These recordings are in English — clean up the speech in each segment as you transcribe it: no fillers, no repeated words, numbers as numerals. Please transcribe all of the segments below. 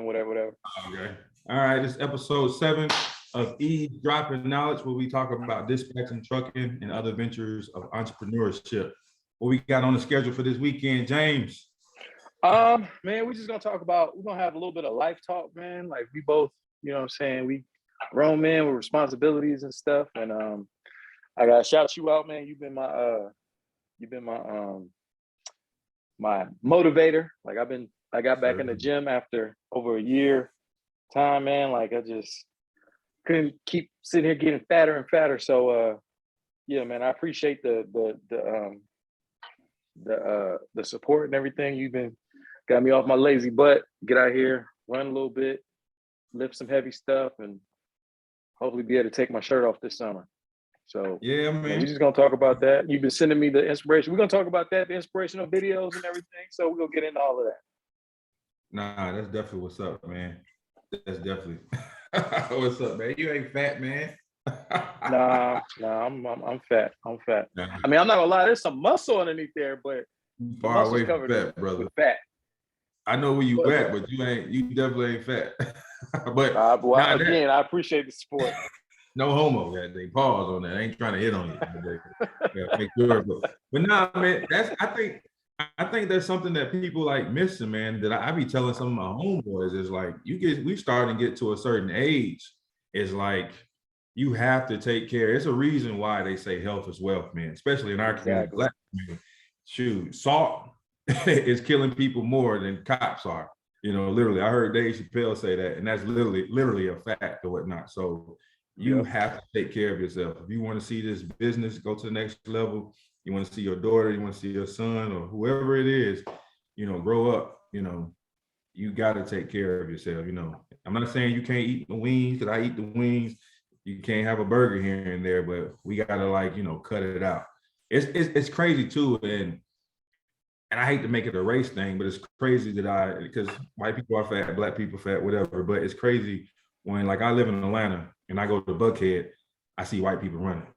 whatever. Okay. All right. This is episode 7 of Eavesdropping Knowledge, where we talk about dispatching, trucking, and other ventures of entrepreneurship. What we got on the schedule for this weekend, James? Man, we're gonna have a little bit of life talk, man. Like we both, you know what I'm saying? We grown men with responsibilities and stuff. And I gotta shout you out, man. You've been my motivator. Like I got back in the gym after over a year time, man. Like I just couldn't keep sitting here getting fatter and fatter. So yeah, man, I appreciate the support and everything. You've got me off my lazy butt, get out here, run a little bit, lift some heavy stuff, and hopefully be able to take my shirt off this summer. So yeah, man, we're just gonna talk about that. You've been sending me the inspiration. We're gonna talk about that, the inspirational videos and everything. So we're gonna get into all of that. Nah, that's definitely what's up, man. That's definitely what's up, man. You ain't fat, man. Nah, I'm fat. I'm fat. Nah. I mean, I'm not gonna lie. There's some muscle underneath there, but far away from fat, brother. With fat. I know where you at, but you definitely ain't fat. But again, I appreciate the support. No homo, that they pause on that. I ain't trying to hit on you. Yeah, make sure, but nah, man, I think that's something that people like missing, man. That I be telling some of my homeboys is like, we starting to get to a certain age. It's like you have to take care. It's a reason why they say health is wealth, man. Especially in our community, Black community. Shoot, salt is killing people more than cops are. You know, literally. I heard Dave Chappelle say that, and that's literally a fact or whatnot. So you have to take care of yourself. If you want to see this business go to the next level, you want to see your daughter, you want to see your son, or whoever it is, you know, grow up, you know, you got to take care of yourself. You know, I'm not saying you can't eat the wings, because I eat the wings. You can't have a burger here and there, but we got to, like, you know, cut it out. It's crazy too. And I hate to make it a race thing, but it's crazy because white people are fat, Black people fat, whatever. But it's crazy when, like, I live in Atlanta and I go to Buckhead, I see white people running.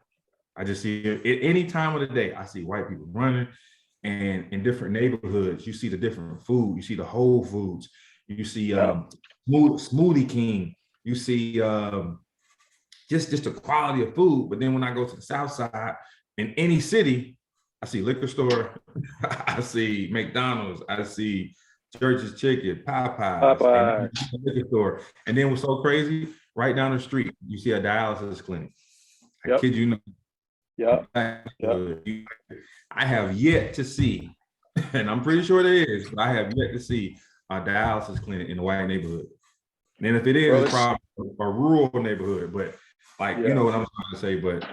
I just see it at any time of the day. I see white people running, and in different neighborhoods, you see the different food. You see the Whole Foods. You see Smoothie King. You see just the quality of food. But then when I go to the South Side, in any city, I see liquor store. I see McDonald's. I see Church's Chicken, Popeyes. And liquor store. And then what's so crazy? Right down the street, you see a dialysis clinic. I kid you not. I have yet to see, and I'm pretty sure there is, but I have yet to see a dialysis clinic in a white neighborhood. And if it is, it's probably a rural neighborhood, but you know what I'm trying to say, but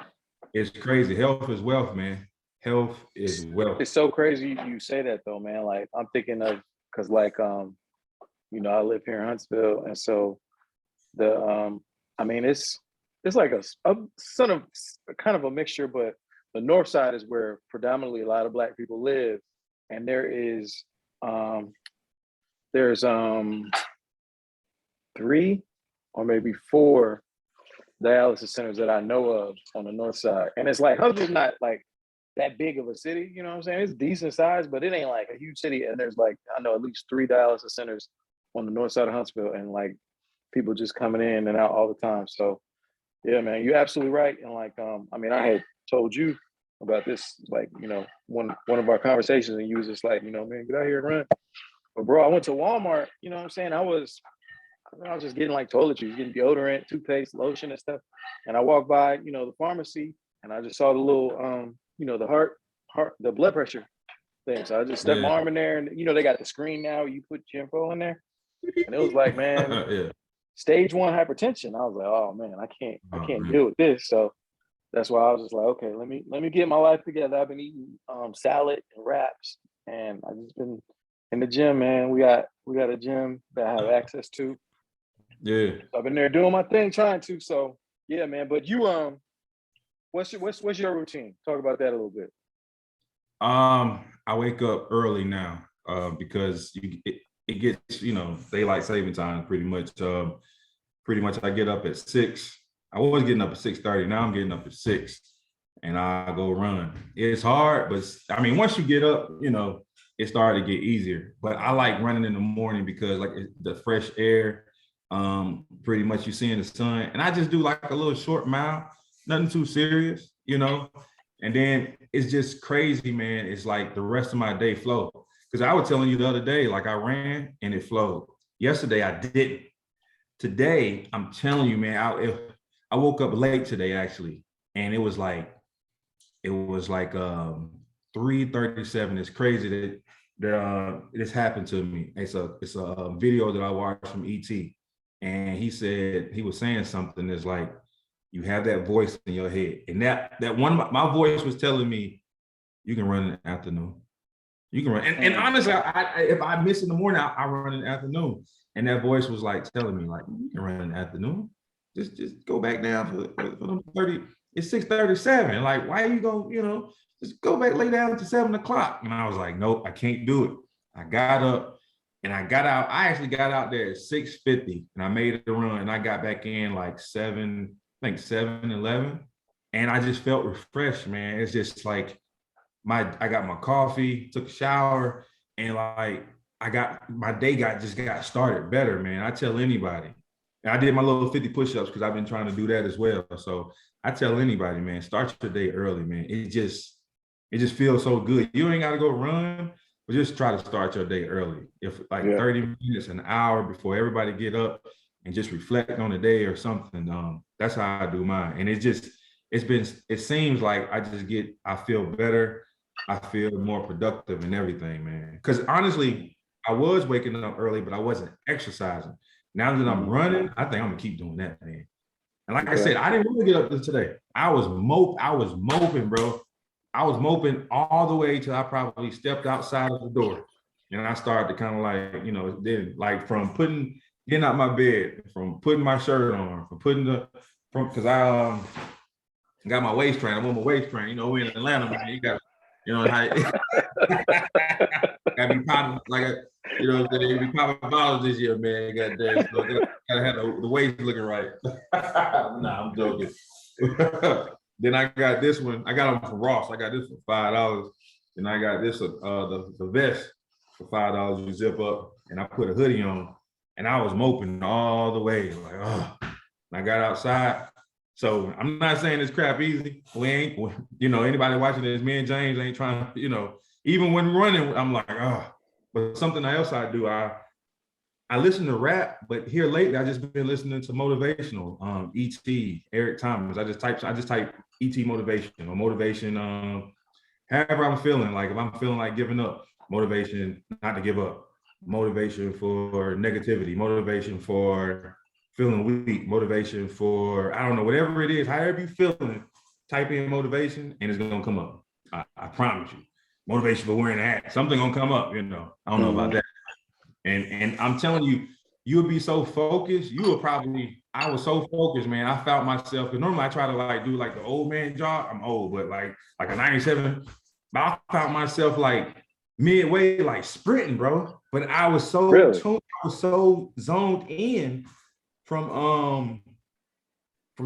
it's crazy. Health is wealth, man. Health is wealth. It's so crazy you say that though, man. Like I'm thinking of, cause like, you know, I live here in Huntsville. And so I mean, it's like a sort of kind of a mixture, but the north side is where predominantly a lot of Black people live. And there's 3 or maybe 4 dialysis centers that I know of on the north side. And it's like, Huntsville's not like that big of a city, you know what I'm saying? It's decent size, but it ain't like a huge city. And there's like, I know at least 3 dialysis centers on the north side of Huntsville, and like people just coming in and out all the time. So yeah, man, you're absolutely right. And like, I mean, I had told you about this, like, you know, one of our conversations, and you was just like, you know, man, get out here and run. But bro, I went to Walmart, you know what I'm saying? I was just getting like toiletries, getting deodorant, toothpaste, lotion and stuff. And I walked by, you know, the pharmacy, and I just saw the little, you know, the blood pressure thing. So I just stepped my arm in there, and, you know, they got the screen now, you put your info in there. And it was like, man, stage 1 hypertension. I was like, oh man, I can't deal with this. So that's why I was just like, okay, let me get my life together. I've been eating salad and wraps, and I've just been in the gym, man. We got a gym that I have access to. Yeah. I've been there doing my thing, trying to. So yeah, man. But you what's your routine? Talk about that a little bit. I wake up early now because it gets, you know, daylight saving time pretty much. I get up at 6. I was getting up at 6:30. Now I'm getting up at 6, and I go run. It's hard, but I mean, once you get up, you know, it started to get easier. But I like running in the morning because like the fresh air, pretty much you seeing the sun. And I just do like a little short mile, nothing too serious, you know. And then it's just crazy, man. It's like the rest of my day flow. Because I was telling you the other day, like I ran and it flowed. Yesterday I didn't. Today, I'm telling you, man, I woke up late today actually, and it was like 3:37. It's crazy that this happened to me. It's a video that I watched from ET, and he was saying something that's like, you have that voice in your head, and that one of my voice was telling me, you can run in the afternoon. You can run, and honestly, if I miss in the morning, I run in the afternoon. And that voice was like telling me, like, you can run in the afternoon. Just go back down for them 30. It's 6:37. Like, why are you going, just go back, lay down to 7 o'clock. And I was like, nope, I can't do it. I got up and I got out. I actually got out there at 6:50 and I made it a run. And I got back in like 7:11. And I just felt refreshed, man. It's just like I got my coffee, took a shower, and like my day got started better, man. I tell anybody. And I did my little 50 push-ups because I've been trying to do that as well. So I tell anybody, man, start your day early, man. It just feels so good. You ain't got to go run, but just try to start your day early. If like 30 minutes, an hour before everybody get up and just reflect on the day or something. That's how I do mine. And it seems like I feel better. I feel more productive and everything, man. Because honestly, I was waking up early, but I wasn't exercising. Now that I'm running, I think I'm gonna keep doing that, man. And like I said, I didn't really get up today. I was moping, bro. I was moping all the way till I probably stepped outside of the door. And I started to kind of like, then like from getting out my bed, from putting my shirt on, because I got my waist train. I'm on my waist train. We in Atlanta, man. You got, how gotta be popping like be popping bottles this year, man. Goddamn, so gotta have the waist looking right. Nah, I'm joking. Then I got this one. I got them from Ross. I got this for $5. And I got this the vest for $5. You zip up, and I put a hoodie on, and I was moping all the way, like, oh. And I got outside. So I'm not saying this crap easy. We ain't, anybody watching this, me and James ain't trying to, even when running, I'm like, oh. But something else I do, I listen to rap, but here lately I just been listening to motivational, ET, Eric Thomas. I just type ET motivation or motivation, however I'm feeling. Like if I'm feeling like giving up, motivation not to give up, motivation for negativity, motivation for feeling weak, motivation for, I don't know, whatever it is, however you feeling, type in motivation and it's gonna come up. I promise you. Motivation for wearing a hat, something gonna come up, I don't know about that. And I'm telling you, you'll be so focused. I was so focused, man. I felt myself, because normally I try to like do like the old man jog. I'm old, but like a 97. But I found myself like midway, like sprinting, bro. But I was so tuned, I was so zoned in from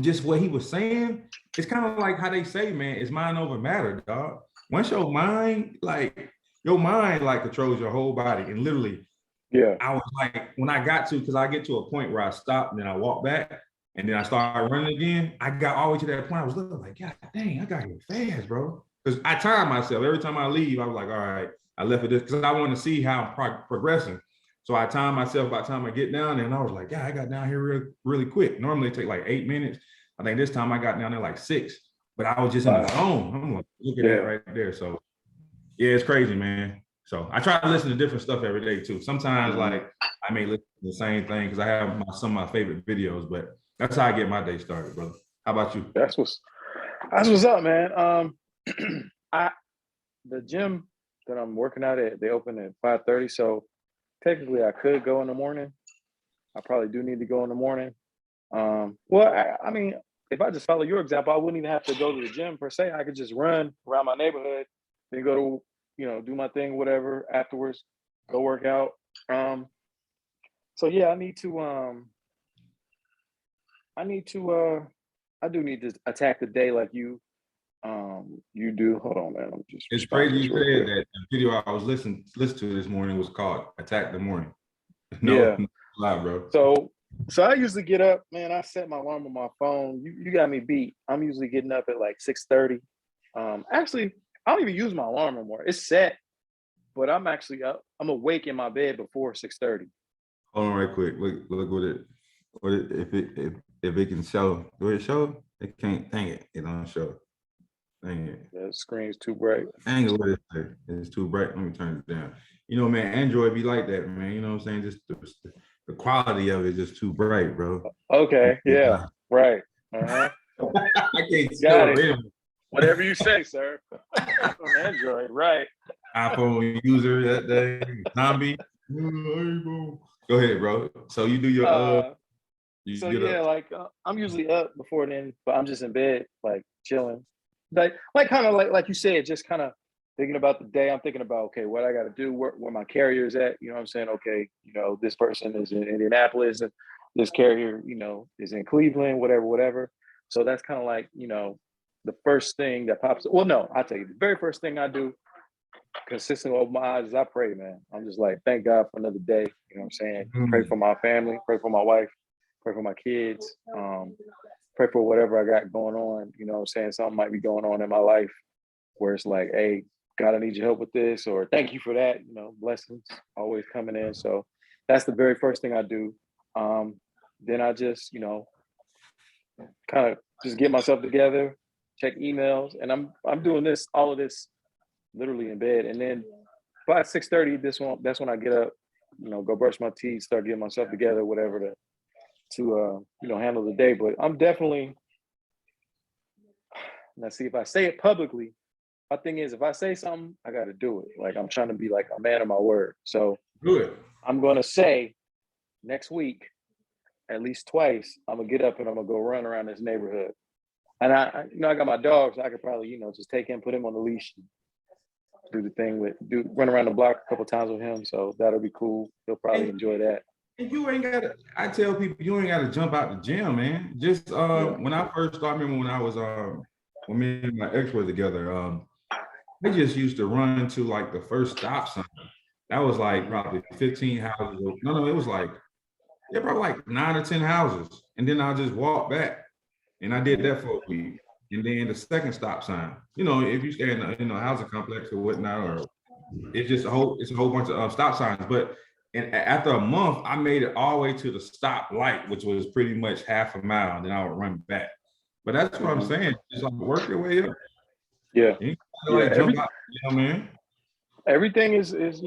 just what he was saying. It's kind of like how they say, man, it's mind over matter, dog. Once your mind controls your whole body. And literally, I was like, when I got to, because I get to a point where I stop and then I walk back and then I start running again. I got all the way to that point. I was looking like, God dang, I got here fast, bro. Because I timed myself. Every time I leave, I was like, all right, I left it this because I want to see how I'm progressing. So I timed myself by the time I get down there, and I was like, yeah, I got down here really quick. Normally it take like 8 minutes. I think this time I got down there like 6, but I was just in the zone. I'm like, look at that right there. So yeah, it's crazy, man. So I try to listen to different stuff every day too. Sometimes like I may listen to the same thing because I have some of my favorite videos, but that's how I get my day started, brother. How about you? That's what's up, man. The gym that I'm working at, they open at 5:30. So technically I could go in the morning. I probably do need to go in the morning. I mean, if I just follow your example, I wouldn't even have to go to the gym per se. I could just run around my neighborhood, then go to, do my thing, whatever, afterwards, go work out. So yeah, I do need to attack the day like you You do. Hold on, man. I'm just It's responding crazy to you this real said quick. that. The video I was listening to this morning was called "Attack the Morning." No, Yeah. lie, bro. So I usually get up, man. I set my alarm on my phone. You got me beat. I'm usually getting up at like 6:30. Actually, I don't even use my alarm anymore. It's set, but I'm actually up. I'm awake in my bed before 6:30. Hold on, right quick. Look what it if it can show. Do it show? It can't. Dang it! It don't show. Dang it! The screen's too bright. Dang it! What is it? It's too bright. Let me turn it down. You know, man, Android be like that, man. You know what I'm saying? Just the quality of it is just too bright, bro. Okay, yeah, right. Uh-huh. I can't Got show it. it. Whatever you say, sir. On Android, right. iPhone user that day, zombie. Go ahead, bro. So you do your you So get yeah, up. like I'm usually up before then, but I'm just in bed, like chilling. Like kind of like you said, just kind of thinking about the day. I'm thinking about, okay, what I got to do, where my carrier is at. You know what I'm saying? Okay, this person is in Indianapolis, and this carrier, is in Cleveland, whatever. So that's kind of like, the first thing that pops. Well, no, I'll tell you, the very first thing I do, consistently open my eyes, is I pray, man. I'm just like, thank God for another day. You know what I'm saying? Pray for my family, pray for my wife, pray for my kids, pray for whatever I got going on. You know what I'm saying? Something might be going on in my life where it's like, hey, God, I need your help with this, or thank you for that. Blessings always coming in. So that's the very first thing I do. Then I just, kind of just get myself together, check emails, and I'm doing all of this literally in bed. And then by 6:30, that's when I get up, go brush my teeth, start getting myself together, whatever to handle the day. But I'm definitely, let's see, if I say it publicly, my thing is, if I say something, I got to do it. Like, I'm trying to be like a man of my word. So Good. I'm going to say next week, at least twice, I'm gonna get up and I'm gonna go run around this neighborhood. And I got my dog, so I could probably, just take him, put him on the leash, and do the thing run around the block a couple times with him. So that'll be cool. He'll probably enjoy that. And you ain't gotta, I tell people you ain't gotta jump out the gym, man. Just Yeah. when I first started, I remember when I was when me and my ex were together, I just used to run to like the first stop sign. That was like probably 15 houses. No, it was like, yeah, probably like 9 or 10 houses. And then I'll just walk back. And I did that for a week. And then the second stop sign, if you stay in a housing complex or whatnot, or it's a whole bunch of stop signs. But after a month, I made it all the way to the stop light, which was pretty much half a mile. And then I would run back. But that's what I'm saying. Just like work your way up. Yeah. You like jump out, man. Everything is just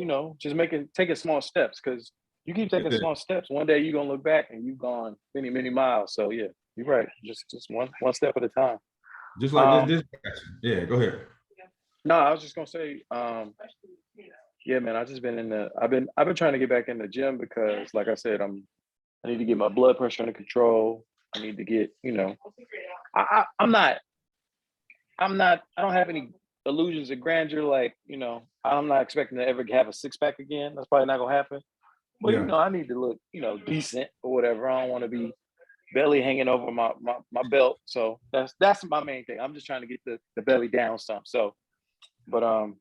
taking small steps, because you keep taking small steps. One day you're gonna look back and you've gone many, many miles. So yeah, you're right. Just one step at a time. Just like this. Yeah, go ahead. No, I was just gonna say, yeah, man. I've been trying to get back in the gym because, like I said, I need to get my blood pressure under control. I need to get, I don't have any illusions of grandeur. Like, I'm not expecting to ever have a six pack again. That's probably not gonna happen. But I need to look, decent or whatever. I don't want to be belly hanging over my belt. So that's my main thing. I'm just trying to get the belly down some. So, but man,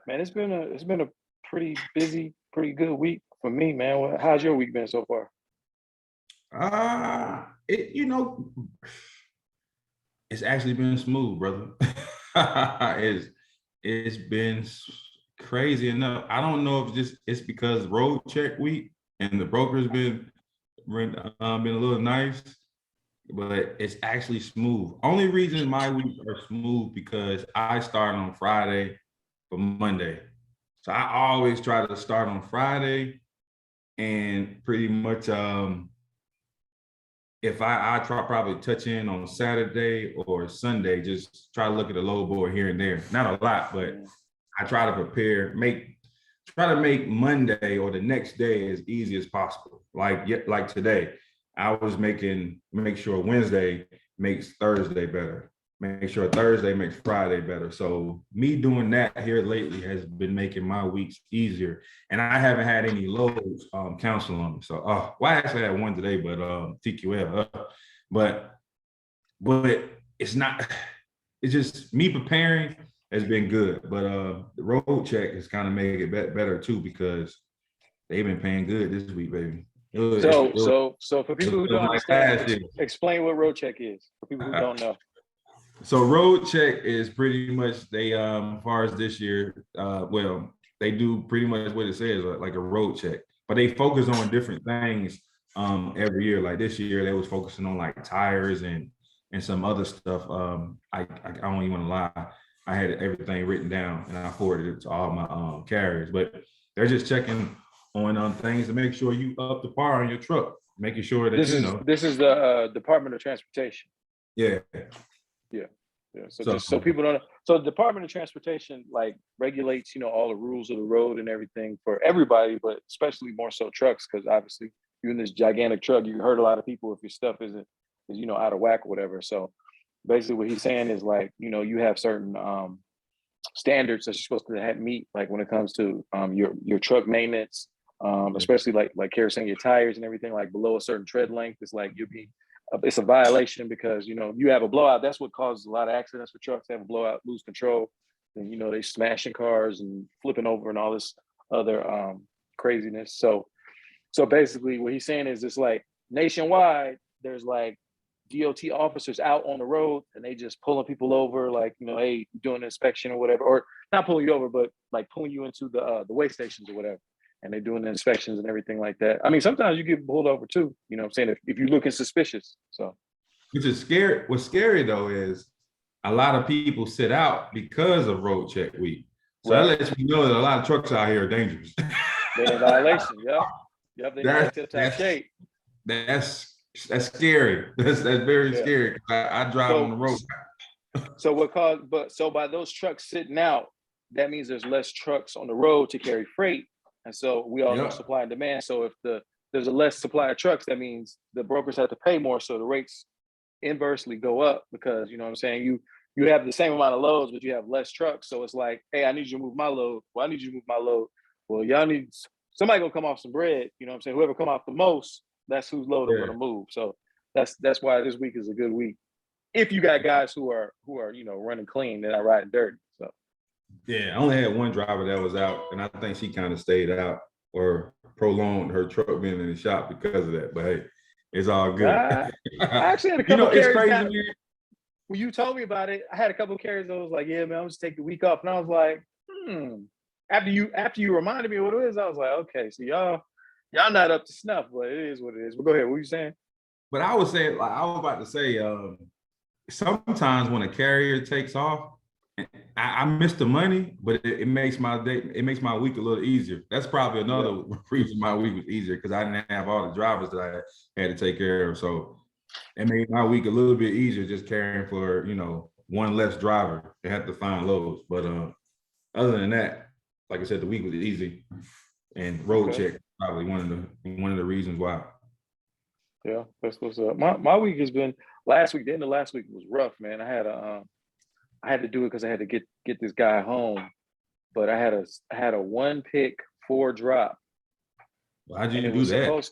it's been a pretty busy, pretty good week for me, man. How's your week been so far? It's actually been smooth, brother. it's been crazy enough. I don't know if it's because road check week and the broker's been a little nice, but it's actually smooth. Only reason my weeks are smooth because I start on Friday for Monday. So I always try to start on Friday, and pretty much if I try probably touch in on Saturday or Sunday, just try to look at the low board here and there. Not a lot, but I try to try to make Monday or the next day as easy as possible. Like today, I was make sure Wednesday makes Thursday better. Make sure Thursday makes Friday better. So me doing that here lately has been making my weeks easier. And I haven't had any loads counseling on me. So, I actually had one today, but TQL. But it's not. It's just me preparing has been good, but the road check has kind of made it better too because they've been paying good this week, baby. So for people who don't Like understand, explain what road check is for people who don't know. So road check is pretty much they as far as this year, well, they do pretty much what it says, like a road check, but they focus on different things every year. Like this year, they was focusing on like tires and some other stuff. I don't even want to lie. I had everything written down and I forwarded it to all my carriers, but they're just checking on things to make sure you up to par on your truck, making sure that this is the Department of Transportation. Yeah. Yeah. So just so people don't know. So the Department of Transportation like regulates, all the rules of the road and everything for everybody, but especially more so trucks, because obviously you're in this gigantic truck, you hurt a lot of people if your stuff is out of whack or whatever. So basically what he's saying is like, you have certain standards that you're supposed to meet, like when it comes to your truck maintenance, especially like Kara saying, your tires and everything, like below a certain tread length, it's like it's a violation because you have a blowout. That's what causes a lot of accidents for trucks. They have a blowout, lose control, and they smashing cars and flipping over and all this other craziness. So basically, what he's saying is it's like nationwide. There's like DOT officers out on the road, and they just pulling people over, like hey, doing an inspection or whatever, or not pulling you over, but like pulling you into the weigh stations or whatever. And they're doing the inspections and everything like that. I mean, sometimes you get pulled over too, what I'm saying, if you're looking suspicious. So which is scary. What's scary though is a lot of people sit out because of road check week. So that lets me know that a lot of trucks out here are dangerous. They're in violation. Yep. They're not tip-top shape. That's scary. That's very scary. I drive on the road. So by those trucks sitting out, that means there's less trucks on the road to carry freight. And so we all know supply and demand. So if there's a less supply of trucks, that means the brokers have to pay more. So the rates inversely go up because, what I'm saying, you have the same amount of loads, but you have less trucks. So it's like, hey, I need you to move my load. Well, I need you to move my load. Well, y'all need somebody gonna come off some bread. You know what I'm saying? Whoever come off the most, that's whose load are gonna move. So that's why this week is a good week. If you got guys who are running clean, they're not riding dirty. So yeah, I only had one driver that was out, and I think she kind of stayed out or prolonged her truck being in the shop because of that. But hey, it's all good. I actually had a couple carries. It's crazy. When you told me about it, I had a couple of carries that was like, yeah, man, I'm just take the week off. And I was like, After you reminded me what it is, I was like, okay, so y'all not up to snuff, but it is what it is. But go ahead, what were you saying? But I was about to say, sometimes when a carrier takes off, I miss the money, but it makes my week a little easier. That's probably another reason my week was easier because I didn't have all the drivers that I had to take care of. So it made my week a little bit easier just caring for, one less driver to have to find loads. But other than that, like I said, the week was easy, and road check probably one of the reasons why. Yeah, that's what's up. My week has been last week. The end of last week was rough, man. I had to do it because I had to get this guy home, but I had a 1 pick 4 drop. Well, how'd you do that?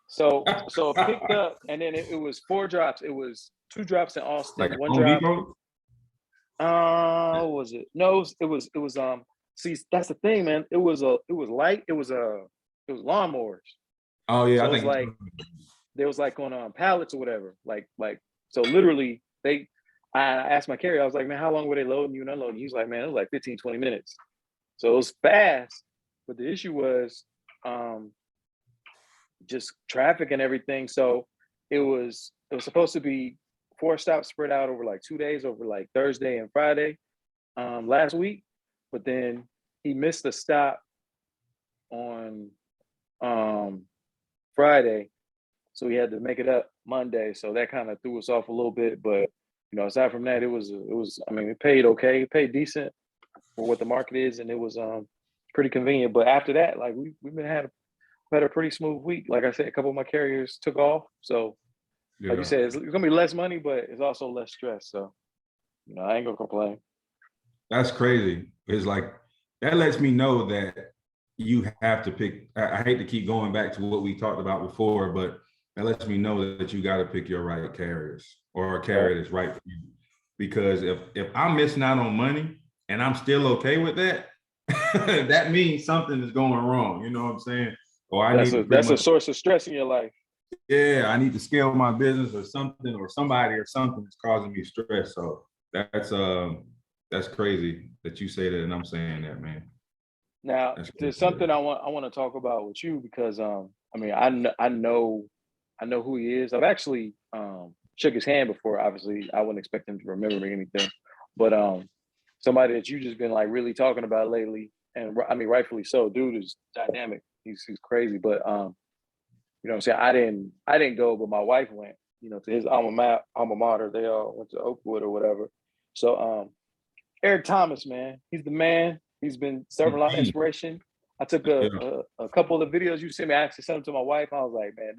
So it picked up, and then it was 4 drops. It was 2 drops in Austin, like 1 drop. Depot? What was it? No, it was see, that's the thing, man. It was light. It was lawnmowers. Oh yeah, so I think like there was like on pallets or whatever. Like so literally I asked my carrier, I was like, man, how long were they loading you and unloading? He was like, man, it was like 15, 20 minutes. So it was fast, but the issue was just traffic and everything. So it was supposed to be 4 stops spread out over like 2 days, over like Thursday and Friday last week. But then he missed a stop on Friday. So he had to make it up Monday. So that kind of threw us off a little bit. But, aside from that, it was, I mean, it paid okay. It paid decent for what the market is. And it was pretty convenient. But after that, like we've had a pretty smooth week. Like I said, a couple of my carriers took off. So like you said, it's going to be less money, but it's also less stress. So, I ain't going to complain. That's crazy. It's like, that lets me know that you have to pick. I hate to keep going back to what we talked about before, but that lets me know that you got to pick your right carriers or a carrier that's right for you. Because if I'm missing out on money and I'm still okay with that, that means something is going wrong. You know what I'm saying? Or I need to That's a source of stress in your life. yeah, I need to scale my business or something, or somebody or something is causing me stress. So that's crazy that you say that and I'm saying that, man. Now, That's there's crazy. something I want to talk about with you because I mean I know who he is. I've actually shook his hand before. Obviously, I wouldn't expect him to remember me anything, but somebody that you just been like really talking about lately, and I mean rightfully so. Dude is dynamic. He's crazy, but you know what I'm saying? I didn't go, but my wife went, you know, to his alma mater. They all went to Oakwood or whatever. So Eric Thomas, man, he's the man. He's been serving a lot of Mhm. inspiration. I took Yeah. a couple of videos you sent me. I actually sent them to my wife. I was like, man,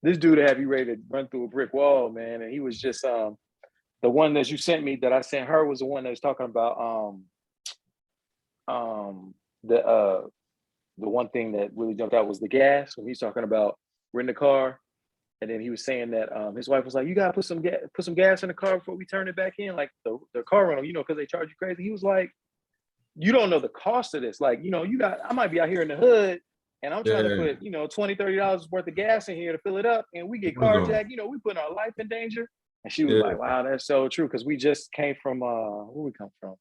this dude have you ready to run through a brick wall, man. And he was just the one that you sent me that I sent her was the one that was talking about um the uh the one thing that really jumped out was the gas when he's talking about renting a car. And then he was saying that his wife was like, "You gotta put some gas in the car before we turn it back in, like the car rental, you know, because they charge you crazy." He was like, "You don't know the cost of this. Like, you know, I might be out here in the hood, and I'm trying to Yeah. put, you know, $20, $30 worth of gas in here to fill it up, and we get What's going? carjacked. You know, we put our life in danger." And she was Yeah. like, "Wow, that's so true." Because we just came from where we come from.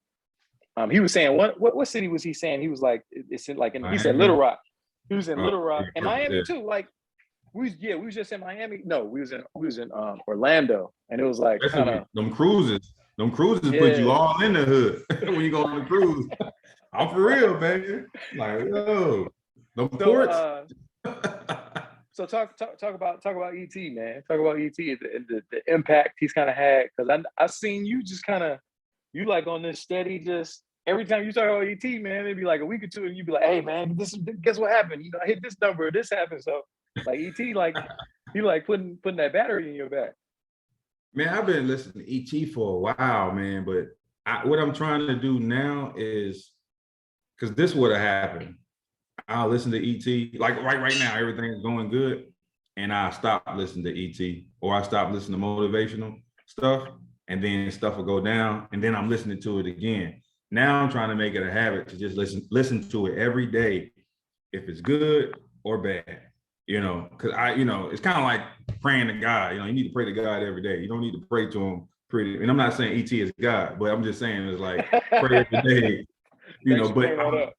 He was saying what city was he saying? He was like, it's in like in he said Little Miami. Rock. He was in Oh, Little Rock and yeah. Miami too. Like we was just in Miami. No, we was in Orlando, and it was like kind Especially of them cruises. Them cruises put you yeah. all in the hood when you go on the cruise. I'm for real, baby. Like, yo, them So ports. so talk about ET, man. Talk about ET and the impact he's kind of had because I seen you just kind of you like on this steady just every time you talk about ET, man, it'd be like a week or two, and you'd be like, "Hey, man, this guess what happened? You know, I hit this number, this happened." So like ET, like he like putting that battery in your back. Man, I've been listening to ET for a while, man. But what I'm trying to do now is because this would have happened. I'll listen to ET like right now, everything's going good, and I stop listening to ET or I stop listening to motivational stuff, and then stuff will go down, and then I'm listening to it again. Now I'm trying to make it a habit to just listen to it every day, if it's good or bad. You know, because it's kind of like praying to God. You know, you need to pray to God every day. You don't need to pray to him pretty. And I'm not saying ET is God, but I'm just saying it's like pray every day. You Thanks know, for but bringing that up.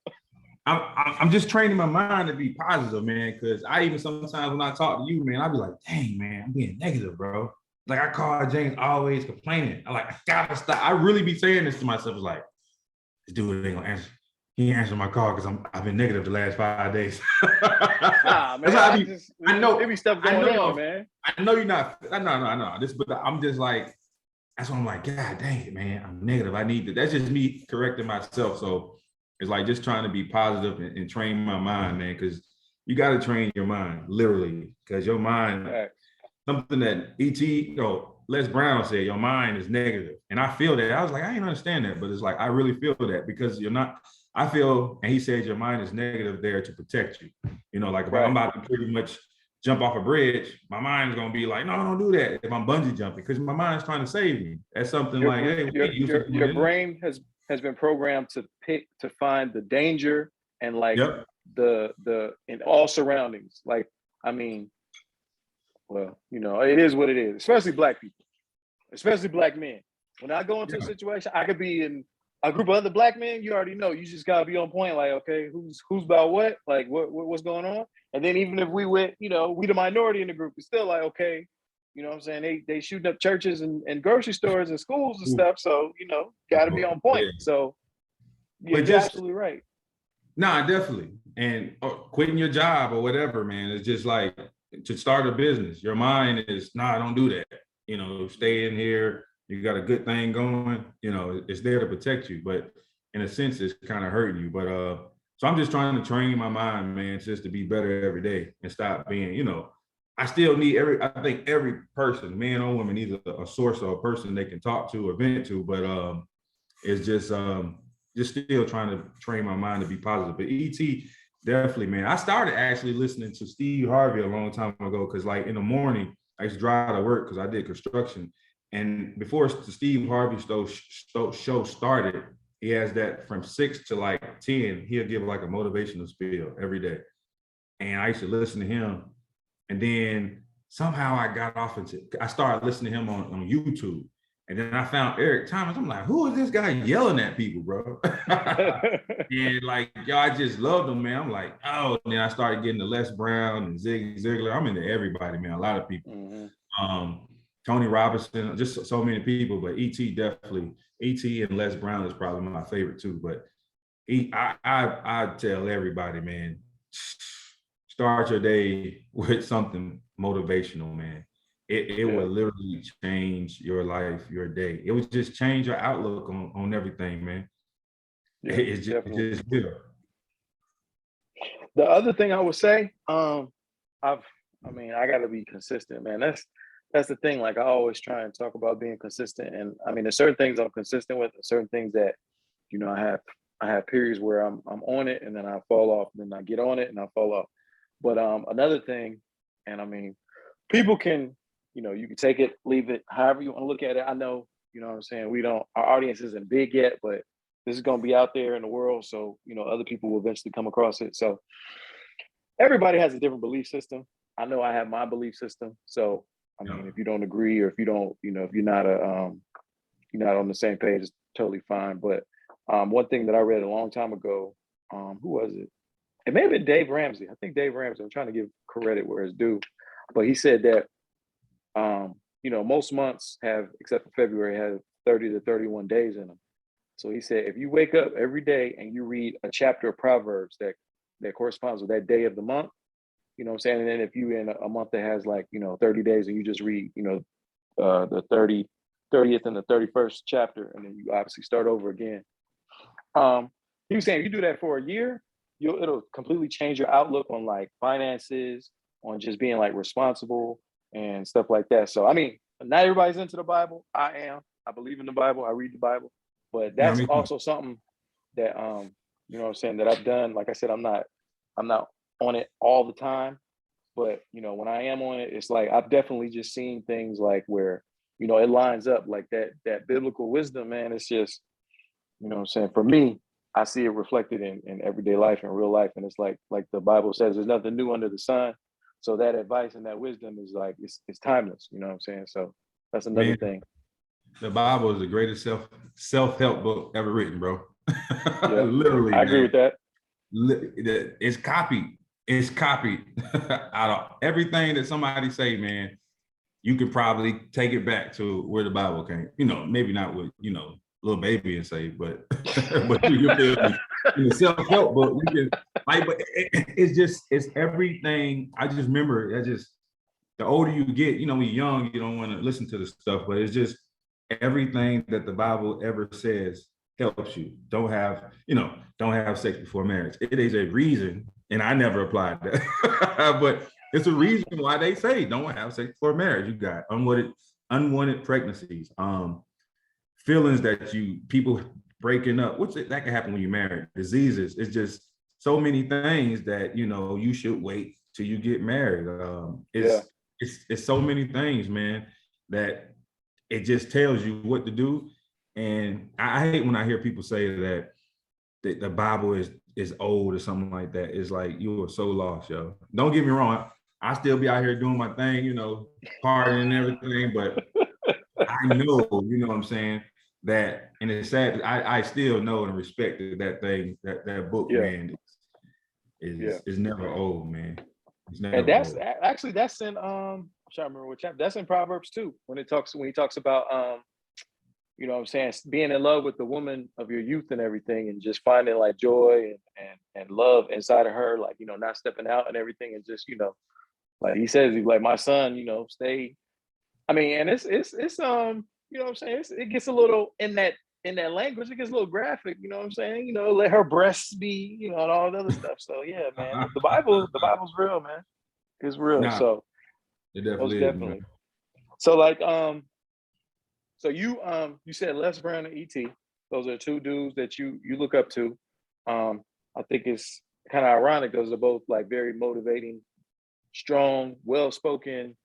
I'm just training my mind to be positive, man. Because I even sometimes when I talk to you, man, I'll be like, dang, man, I'm being negative, bro. Like I call James always complaining. I'm like, I gotta stop. I really be saying this to myself. It's like, this dude ain't gonna answer. He ain't answering my call because I've been negative the last 5 days. Nah, That's man, how I be. I it know. be stuff I going on, know. man. I know you're not. No. This, but I'm just like. That's why I'm like, God dang it, man. I'm negative. I need to. That's just me correcting myself. So it's like just trying to be positive and train my mind, man. Because you got to train your mind, literally. Because your mind, Right. something that Les Brown said, your mind is negative. And I feel that. I was like, I didn't understand that. But it's like, I really feel that because you're not, I feel, and he said your mind is negative there to protect you. You know, like if I'm Right. about to pretty much jump off a bridge, my mind's gonna be like, no, don't do that. If I'm bungee jumping, because my mind's trying to save me. That's something like, hey, we ain't used to Your doing this. brain has been programmed to find the danger and like Yep. the in all surroundings. Like, I mean, well, you know, it is what it is, especially black people, especially black men. When I go into a Yeah. situation, I could be in a group of other black men. You already know. You just gotta be on point. Like, okay, who's about what? Like, what's going on? And then even if we went, you know, we the minority in the group, it's still like, okay, you know what I'm saying? They shooting up churches and grocery stores and schools and Ooh. stuff. So, you know, gotta be on point. Yeah. So yeah, But you're just absolutely right. nah, definitely. And quitting your job or whatever, man, it's just like to start a business. Your mind is, nah, don't do that. You know, stay in here. You got a good thing going. You know, it's there to protect you. But in a sense, it's kind of hurting you. But so I'm just trying to train my mind, man, just to be better every day and stop being, I still need I think every person, man or woman, needs a source or a person they can talk to or vent to. But it's just still trying to train my mind to be positive. But ET, Definitely, man. I started actually listening to Steve Harvey a long time ago because, like, in the morning, I used to drive to work because I did construction. And before the Steve Harvey show started, he has that from 6 to like 10. He'll give like a motivational spiel every day. And I used to listen to him. And then somehow I started listening to him on YouTube. And then I found Eric Thomas. I'm like, who is this guy yelling at people, bro? And like, yo, I just loved him, man. I'm like, oh, and then I started getting to Les Brown and Zig Ziglar. I'm into everybody, man. A lot of people. Tony Robinson, just so many people, but E.T. definitely. E.T. and Les Brown is probably my favorite too. But I tell everybody, man, start your day with something motivational, man. It will literally change your life, your day. It would just change your outlook on everything, man. Yeah, It's just good. The other thing I would say, I got to be consistent, man. That's the thing. Like I always try and talk about being consistent, and I mean, there's certain things I'm consistent with, and certain things that, you know, I have periods where I'm on it, and then I fall off, and then I get on it, and I fall off. But another thing, and I mean, people can, you know, you can take it, leave it, however you want to look at it. I know, you know what I'm saying. Our audience isn't big yet, but this is going to be out there in the world, so you know, other people will eventually come across it. So everybody has a different belief system. I know I have my belief system. So I mean, if you don't agree, or if you don't, you know, if you're not you're not on the same page, it's totally fine. But one thing that I read a long time ago, who was it? It may have been Dave Ramsey. I think Dave Ramsey. I'm trying to give credit where it's due, but he said that you know, most months have, except for February, have 30 to 31 days in them. So he said, if you wake up every day and you read a chapter of Proverbs that corresponds with that day of the month, you know what I'm saying? And then if you in a month that has like, you know, 30 days and you just read, you know, the 30th and the 31st chapter, and then you obviously start over again. He was saying if you do that for a year, it'll completely change your outlook on like finances, on just being like responsible and stuff like that. So, I mean, not everybody's into the Bible. I am. I believe in the Bible. I read the Bible. But that's also something that you know what I'm saying, that I've done. Like I said, I'm not on it all the time, but you know, when I am on it, it's like I've definitely just seen things like where, you know, it lines up like that biblical wisdom, man. It's just, you know what I'm saying, for me, I see it reflected in everyday life and real life. And it's like the Bible says, there's nothing new under the sun. So that advice and that wisdom is like it's timeless, you know what I'm saying? So that's another thing. The Bible is the greatest self-help book ever written, bro. Yeah, literally. I agree with that. It's copied. It's copied out of everything that somebody say, man. You could probably take it back to where the Bible came. You know, maybe not with, you know, little baby and say, but but you can feel me. In the self-help book, you can like, but it's everything. I just remember, the older you get, you know, when you're young, you don't want to listen to the stuff, but it's just everything that the Bible ever says helps you. Don't have sex before marriage. It is a reason, and I never applied that, but it's a reason why they say don't have sex before marriage. You got unwanted pregnancies, feelings that people breaking up, that can happen when you're married, diseases. It's just so many things that, you know, you should wait till you get married. It's so many things, man, that it just tells you what to do. And I hate when I hear people say that the Bible is old or something like that. It's like, you are so lost, yo. Don't get me wrong. I still be out here doing my thing, you know, partying and everything, but I know, you know what I'm saying, that, and it's sad, I still know and respect that thing, that book, man, is never old, man. It's never and that's old. actually, that's in I'm trying to remember what chapter. That's in Proverbs too, when he talks about you know what I'm saying, being in love with the woman of your youth and everything, and just finding like joy and love inside of her, like, you know, not stepping out and everything, and just, you know, like he says, he's like, my son, you know, stay. I mean, and it's you know what I'm saying, it gets a little in that language, it gets a little graphic, you know what I'm saying, you know, let her breasts be, you know, and all the other stuff. So yeah, man, the Bible's real, man. It's real. Nah, so it definitely most is, definitely. man. So like so you said Les Brown and E.T. Those are two dudes that you look up to. I think it's kind of ironic because they're both like very motivating, strong, well-spoken,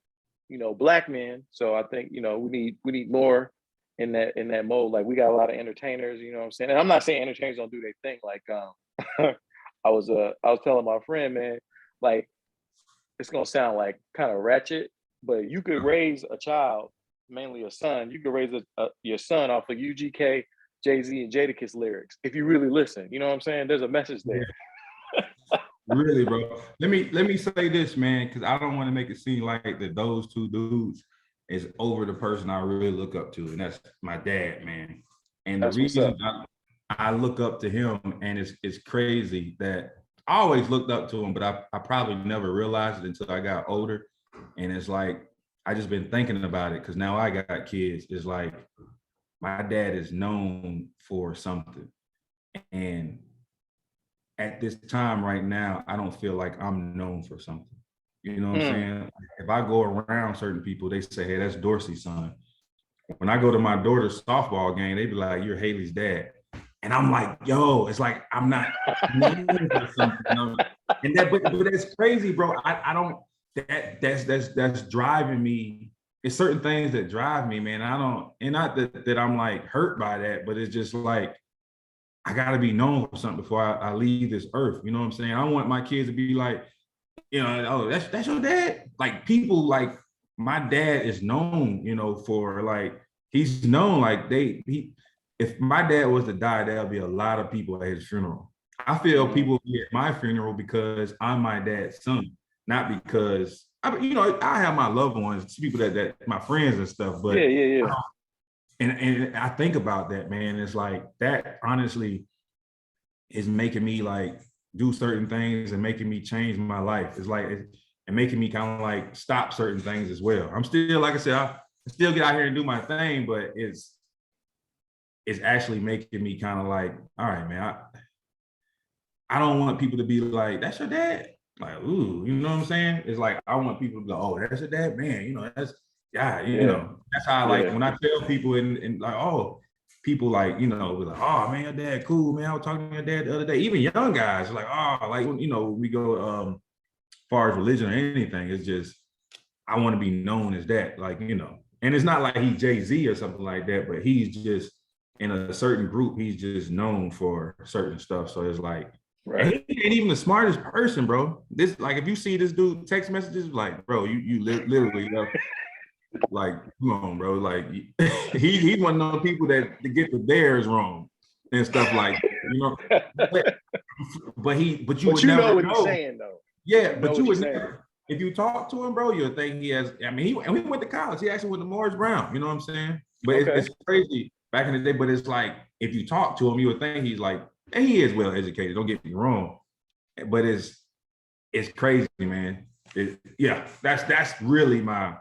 black men. So I think, we need more in that mode. Like we got a lot of entertainers, you know what I'm saying? And I'm not saying entertainers don't do their thing. Like I was telling my friend, man, like it's gonna sound like kind of ratchet, but you could raise a child, mainly a son. You could raise your son off of UGK, Jay-Z, and Jadakiss lyrics if you really listen. You know what I'm saying? There's a message there. Really, bro. Let me say this, man, because I don't want to make it seem like that those two dudes is over the person I really look up to, and that's my dad, man. And the That's what's reason up. I look up to him, and it's crazy that I always looked up to him, but I probably never realized it until I got older. And it's like I just been thinking about it because now I got kids. It's like my dad is known for something, and at this time right now, I don't feel like I'm known for something. You know what I'm saying? If I go around certain people, they say, hey, that's Dorsey's son. When I go to my daughter's softball game, they be like, you're Haley's dad. And I'm like, yo, it's like, I'm not known for something. And but that's crazy, bro. I don't, that's driving me. It's certain things that drive me, man. I don't, and not that I'm like hurt by that, but it's just like, I gotta be known for something before I leave this earth. You know what I'm saying? I want my kids to be like, oh, that's your dad. Like people like my dad is known, for like he's known like if my dad was to die, there'll be a lot of people at his funeral. I feel people be at my funeral because I'm my dad's son, not because I have my loved ones, people that my friends and stuff, but yeah. And I think about that, man. It's like that honestly is making me like do certain things and making me change my life. It's like and making me kind of like stop certain things as well. I'm still, like I said, I still get out here and do my thing, but it's actually making me kind of like, all right, man, I don't want people to be like, that's your dad. Like, ooh, you know what I'm saying? It's like I want people to go, oh, that's your dad, man. That's that's how I like when I tell people and like, oh, people like, be like, oh man, your dad cool, man. I was talking to your dad the other day. Even young guys like, oh, like we go as far as religion or anything, it's just I want to be known as that, like, and it's not like he's Jay-Z or something like that, but he's just in a certain group, he's just known for certain stuff. So it's like, right. He ain't even the smartest person, bro. This, like, if you see this dude text messages, like, bro, you literally like, come on, bro. Like, he's one of those people that get the dares wrong and stuff like, but you would never know what he's saying though. Yeah, but you would never. If you talk to him, bro, you'll think he has. I mean, he went to college. He actually went to Morris Brown. You know what I'm saying? But it's crazy back in the day. But it's like if you talk to him, you would think he's like, and he is well educated. Don't get me wrong, but it's crazy, man. That's really my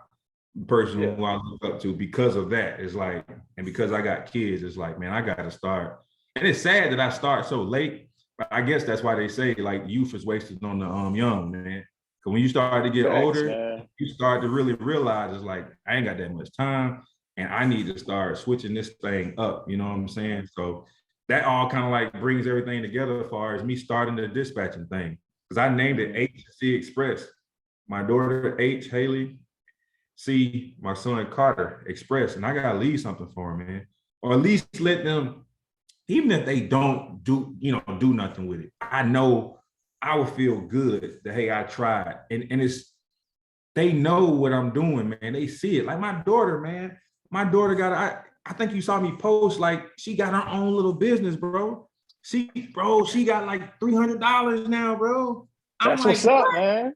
person who I look up to because of that. It's like, and because I got kids, it's like, man, I got to start. And it's sad that I start so late. But I guess that's why they say like youth is wasted on the young, man. Because when you start to get older, you start to really realize it's like, I ain't got that much time and I need to start switching this thing up. You know what I'm saying? So that all kind of like brings everything together as far as me starting the dispatching thing. Because I named it H&C Express. My daughter, H, Haley, C, my son, Carter, Express. And I got to leave something for them, man. Or at least let them, even if they don't do nothing with it, I know I will feel good that, hey, I tried. And it's, they know what I'm doing, man. They see it. Like my daughter, man. My daughter I think you saw me post, like she got her own little business, bro. She got like $300 now, bro. That's what's up, man.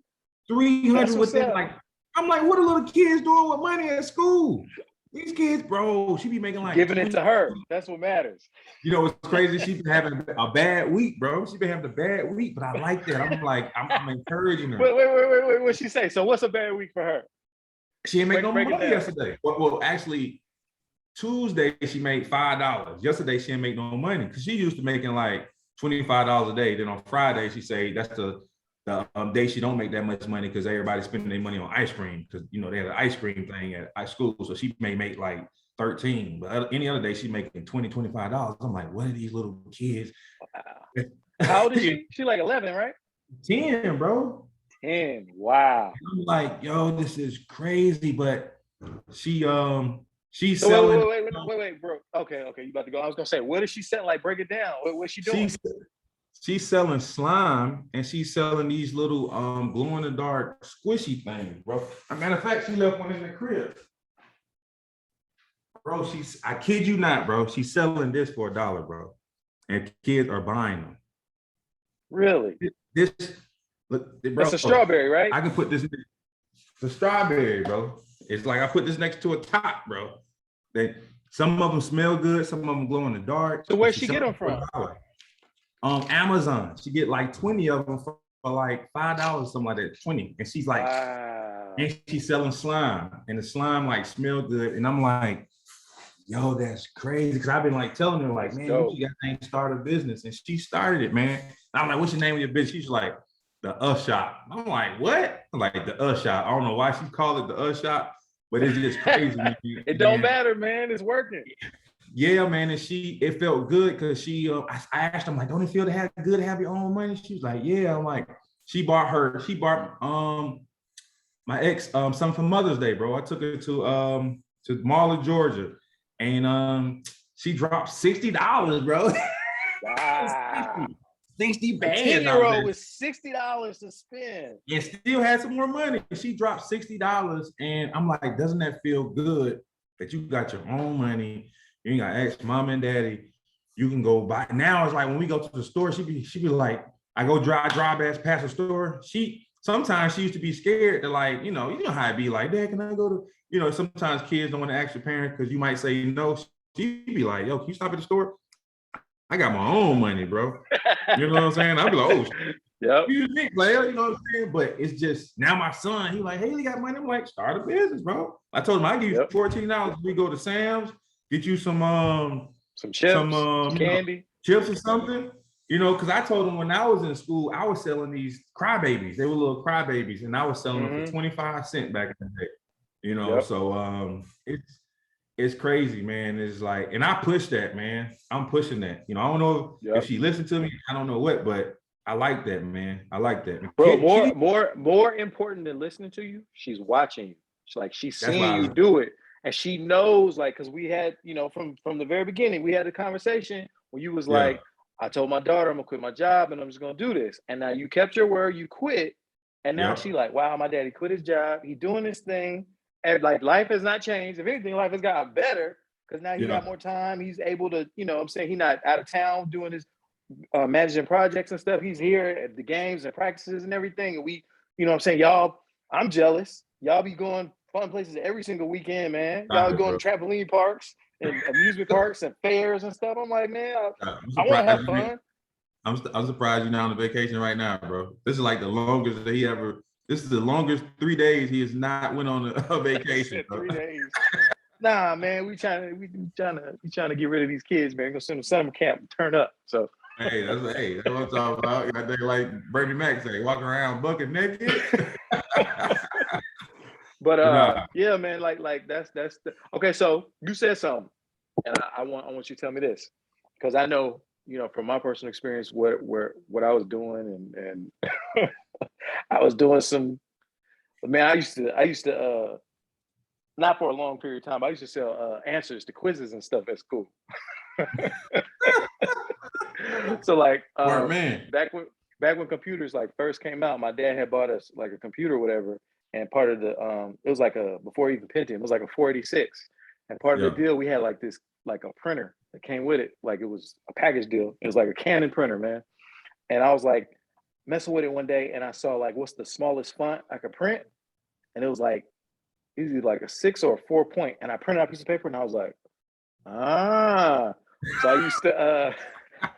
300 with that, like, I'm like, what are little kids doing with money at school? These kids, bro, she be making like giving it to her. That's what matters. You know, it's crazy. She's been having a bad week, bro. She's been having a bad week, but I like that. I'm like, I'm encouraging her. Wait. What'd she say? So what's a bad week for her? She didn't make no money yesterday. Well, actually, Tuesday she made $5. Yesterday she didn't make no money because she used to making like $25 a day. Then on Friday she say that's the day she don't make that much money because everybody's spending their money on ice cream because they had an ice cream thing at school, so she may make like 13, but any other day she making $20, $25. I'm like, what are these little kids? How old is she? She like 11, right? 10, bro. 10. Wow. I'm like, yo, this is crazy. But she she's So selling. wait, bro. Okay, you about to go. I was gonna say, what is she selling? Like, break it down. What's she doing? She's selling slime and she's selling these little glow in the dark squishy things, bro. As a matter of fact, she left one in the crib. Bro, I kid you not, bro. She's selling this for $1, bro. And kids are buying them. Really? This look, bro. That's a strawberry, right? I can put this the strawberry, bro. It's like I put this next to a top, bro. That some of them smell good, some of them glow in the dark. So where'd she get them from? Amazon. She get like 20 of them for like $5, something like that. 20. And she's like, wow. And she's selling slime. And the slime like smell good. And I'm like, yo, that's crazy. Cause I've been like telling her, like, man, you got to start a business. And she started it, man. And I'm like, what's the name of your business? She's like, the Shop. I'm like, what? I'm like, the Shop. I don't know why she called it the Shop, but it's just crazy. It don't matter, man. It's working. Yeah, man. And it felt good because she, I asked him, like, don't it feel good to have your own money? She was like, yeah. I'm like, she bought my ex something for Mother's Day, bro. I took her to Marla, Georgia, and she dropped $60, bro. Wow. 60 bands. 10-year-old with $60 to spend. And still had some more money. She dropped $60. And I'm like, doesn't that feel good that you got your own money? You ain't got to ask mom and daddy. You can go buy. Now it's like when we go to the store, she be like, I go drive past the store. Sometimes she used to be scared to, like, you know how it be, like, Dad, can I go to, sometimes kids don't want to ask your parents because you might say no. She'd be like, yo, can you stop at the store? I got my own money, bro. You know what I'm saying? I'd be like, oh, yep. You know what I'm saying? But it's just, now my son, he like, hey, he got money. I'm like, start a business, bro. I told him, I give you $14. We go to Sam's, get you some chips, some candy, chips or something. Because I told him when I was in school, I was selling these crybabies. They were little crybabies, and I was selling them for 25 cents back in the day. So it's crazy, man. It's like, and I push that, man. I'm pushing that. I don't know if she listened to me. I don't know what, but I like that, man. I like that. Bro, more important than listening to you, she's watching you. She's seeing you do it. And she knows, like, because we had, from the very beginning, we had a conversation where you was like, I told my daughter I'm gonna quit my job and I'm just gonna do this. And now you kept your word, you quit. And now she like, wow, my daddy quit his job. He doing this thing. And like, life has not changed. If anything, life has gotten better because now he got more time. He's able to, I'm saying, he's not out of town doing his managing projects and stuff. He's here at the games and practices and everything. And we, I'm saying, y'all, I'm jealous. Y'all be going fun places every single weekend, man. Y'all going to trampoline parks and amusement parks and fairs and stuff. I'm like, man, I want to have fun. I'm surprised you're not on vacation right now, bro. This is like the longest that he ever. This is the longest 3 days he has not went on a vacation. 3 days. Nah, man, we trying to get rid of these kids, man. Go send them summer camp and turn up. So. Hey, that's what I'm talking about. I think like Bernie Mac say, walking around bucket naked. But yeah, man, like that's okay. So you said something, and I want you to tell me this, because I know, from my personal experience what I was doing, and I was doing some, man, I used to not for a long period of time, I used to sell answers to quizzes and stuff at school. So like back when computers like first came out, my dad had bought us like a computer or whatever, and part of the it was like before even Pentium, it was like a 486, and part of the deal we had like this, like a printer that came with it, like it was a package deal. It was like a Canon printer, man. And I was like messing with it one day, and I saw like, what's the smallest font I could print, and it was like usually like a 6 or a 4 point, and I printed out a piece of paper, and I was like, so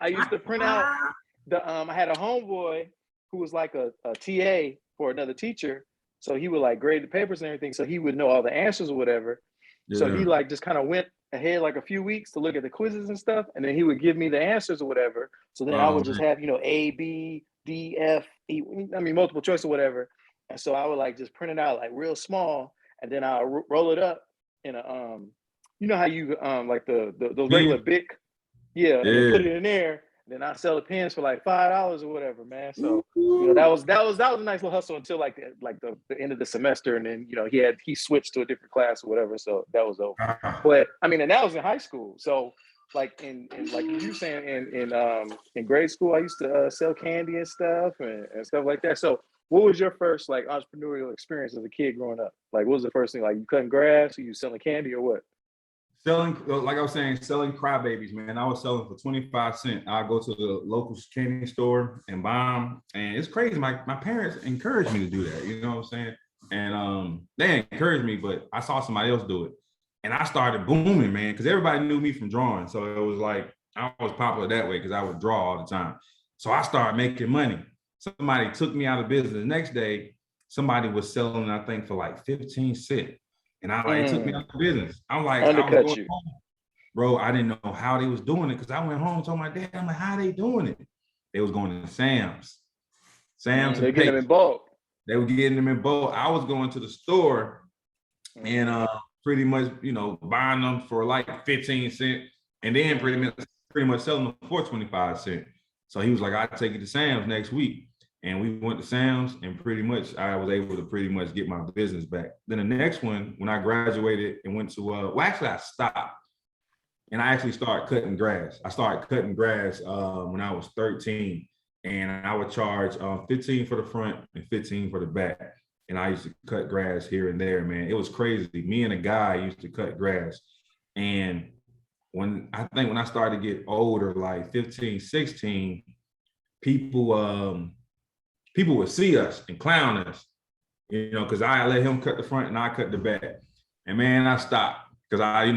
I used to print out I had a homeboy who was like a TA for another teacher. So he would like grade the papers and everything. So he would know all the answers or whatever. Yeah. So he like just kind of went ahead like a few weeks to look at the quizzes and stuff. And then he would give me the answers or whatever. So then I would just have, A, B, D, F, E, multiple choice or whatever. And so I would like just print it out like real small. And then I'll roll it up in a, how you like those regular Bic. Yeah. And then put it in there. Then I sell the pens for like $5 or whatever, man. So that was a nice little hustle until like the end of the semester, and then he switched to a different class or whatever. So that was over. But I mean, and that was in high school. So like in like you saying in grade school, I used to sell candy and stuff and stuff like that. So what was your first like entrepreneurial experience as a kid growing up? Like, what was the first thing? Like, you cutting grass, or you selling candy, or what? Selling, like I was saying, selling crybabies, man. I was selling for 25 cents. I go to the local candy store and buy them. And it's crazy. My parents encouraged me to do that. You know what I'm saying? And they encouraged me, but I saw somebody else do it. And I started booming, man, because everybody knew me from drawing. So it was like, I was popular that way because I would draw all the time. So I started making money. Somebody took me out of business. The next day, somebody was selling, I think, for like 15 cents. And it took me out of business. I'm like, undercut I was going you. home. Bro, I didn't know how they was doing it because I went home and told my dad, I'm like, how they doing it? They was going to Sam's. Sam's They're and getting them in bulk. They were getting them in bulk. I was going to the store and pretty much, buying them for like 15 cents and then pretty much selling them for 25 cents. So he was like, I'll take you to Sam's next week. And we went to Sam's and pretty much I was able to pretty much get my business back. Then the next one, when I graduated and went to, actually I stopped and I actually started cutting grass. I started cutting grass when I was 13 and I would charge 15 for the front and 15 for the back. And I used to cut grass here and there, man. It was crazy. Me and a guy used to cut grass. And when I started to get older, like 15, 16, people would see us and clown us, because I let him cut the front and I cut the back. And man, I stopped because you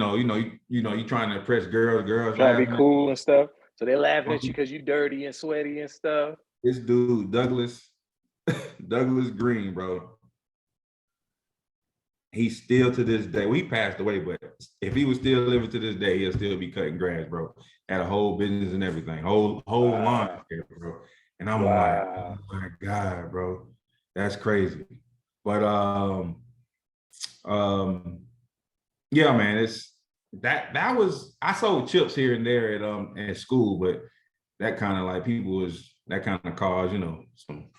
trying to impress girls trying to be cool and stuff. So they're laughing at you because you dirty and sweaty and stuff. This dude, Douglas Green, bro. He's still to this day. He passed away, but if he was still living to this day, he'll still be cutting grass, bro. Had a whole business and everything, whole line here, bro. And I'm like, oh my God, bro, that's crazy. But yeah, man, it's that was, I sold chips here and there at school, but that kind of like that kind of caused, some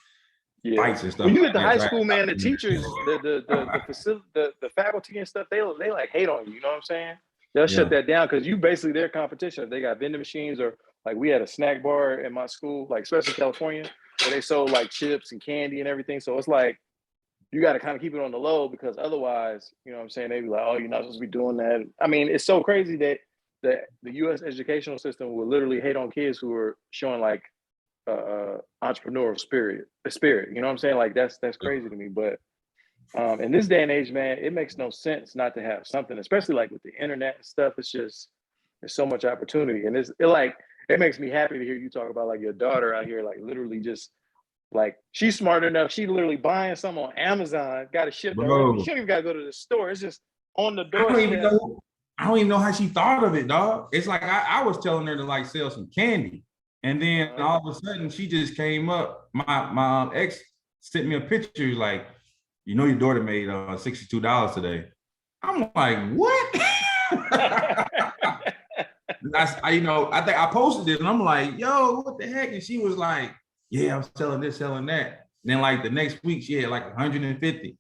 fights and stuff. When you get to high school, man, the teachers, the faculty and stuff, they like hate on you. You know what I'm saying? They'll shut that down because you basically their competition. They got vending machines, or like we had a snack bar at my school, like especially California, where they sold like chips and candy and everything. So it's like you got to kind of keep it on the low because otherwise, you know what I'm saying, they be like, oh, you're not supposed to be doing that. I mean, it's so crazy that the U.S. educational system will literally hate on kids who are showing like entrepreneurial spirit. You know what I'm saying? Like that's crazy to me. But in this day and age, man, it makes no sense not to have something, especially like with the internet and stuff. It's just there's so much opportunity, and it makes me happy to hear you talk about like your daughter out here, like literally just like she's smart enough. She literally buying something on Amazon, got it shipped. She don't even got to go to the store. It's just on the door. I don't even know how she thought of it, dog. It's like I was telling her to like sell some candy. And then all of a sudden, she just came up. My ex sent me a picture. Like, your daughter made $62 today. I'm like, what? I think I posted it, and I'm like, yo, what the heck? And she was like, yeah, I'm selling this, selling that. And then like the next week, she had like 150.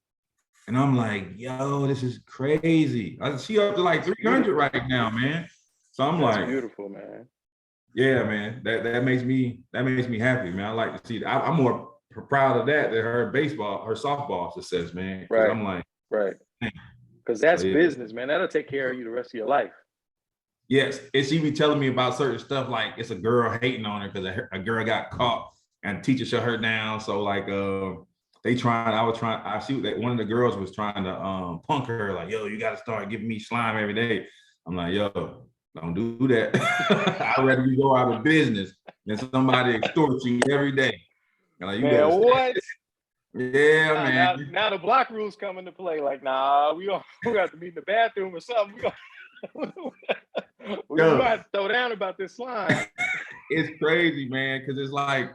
And I'm like, yo, this is crazy. She up to like 300 right now, man. So I'm like, beautiful, man. Yeah, man, that makes me happy, man. I like to see that. I'm more proud of that than her softball success, man. Right. I'm like, right, because that's business, man. That'll take care of you the rest of your life. Yes, and she be telling me about certain stuff, like it's a girl hating on her because a girl got caught and the teacher shut her down. So like, I see that one of the girls was trying to punk her, like, yo, you got to start giving me slime every day. I'm like, yo, don't do that. I'd rather you go out of business than somebody extorts you every day. Like, man, what? Yeah, man. Now the block rules come into play. Like, nah, we have to meet in the bathroom or something. We gonna have to throw down about this slime. It's crazy, man, because it's like,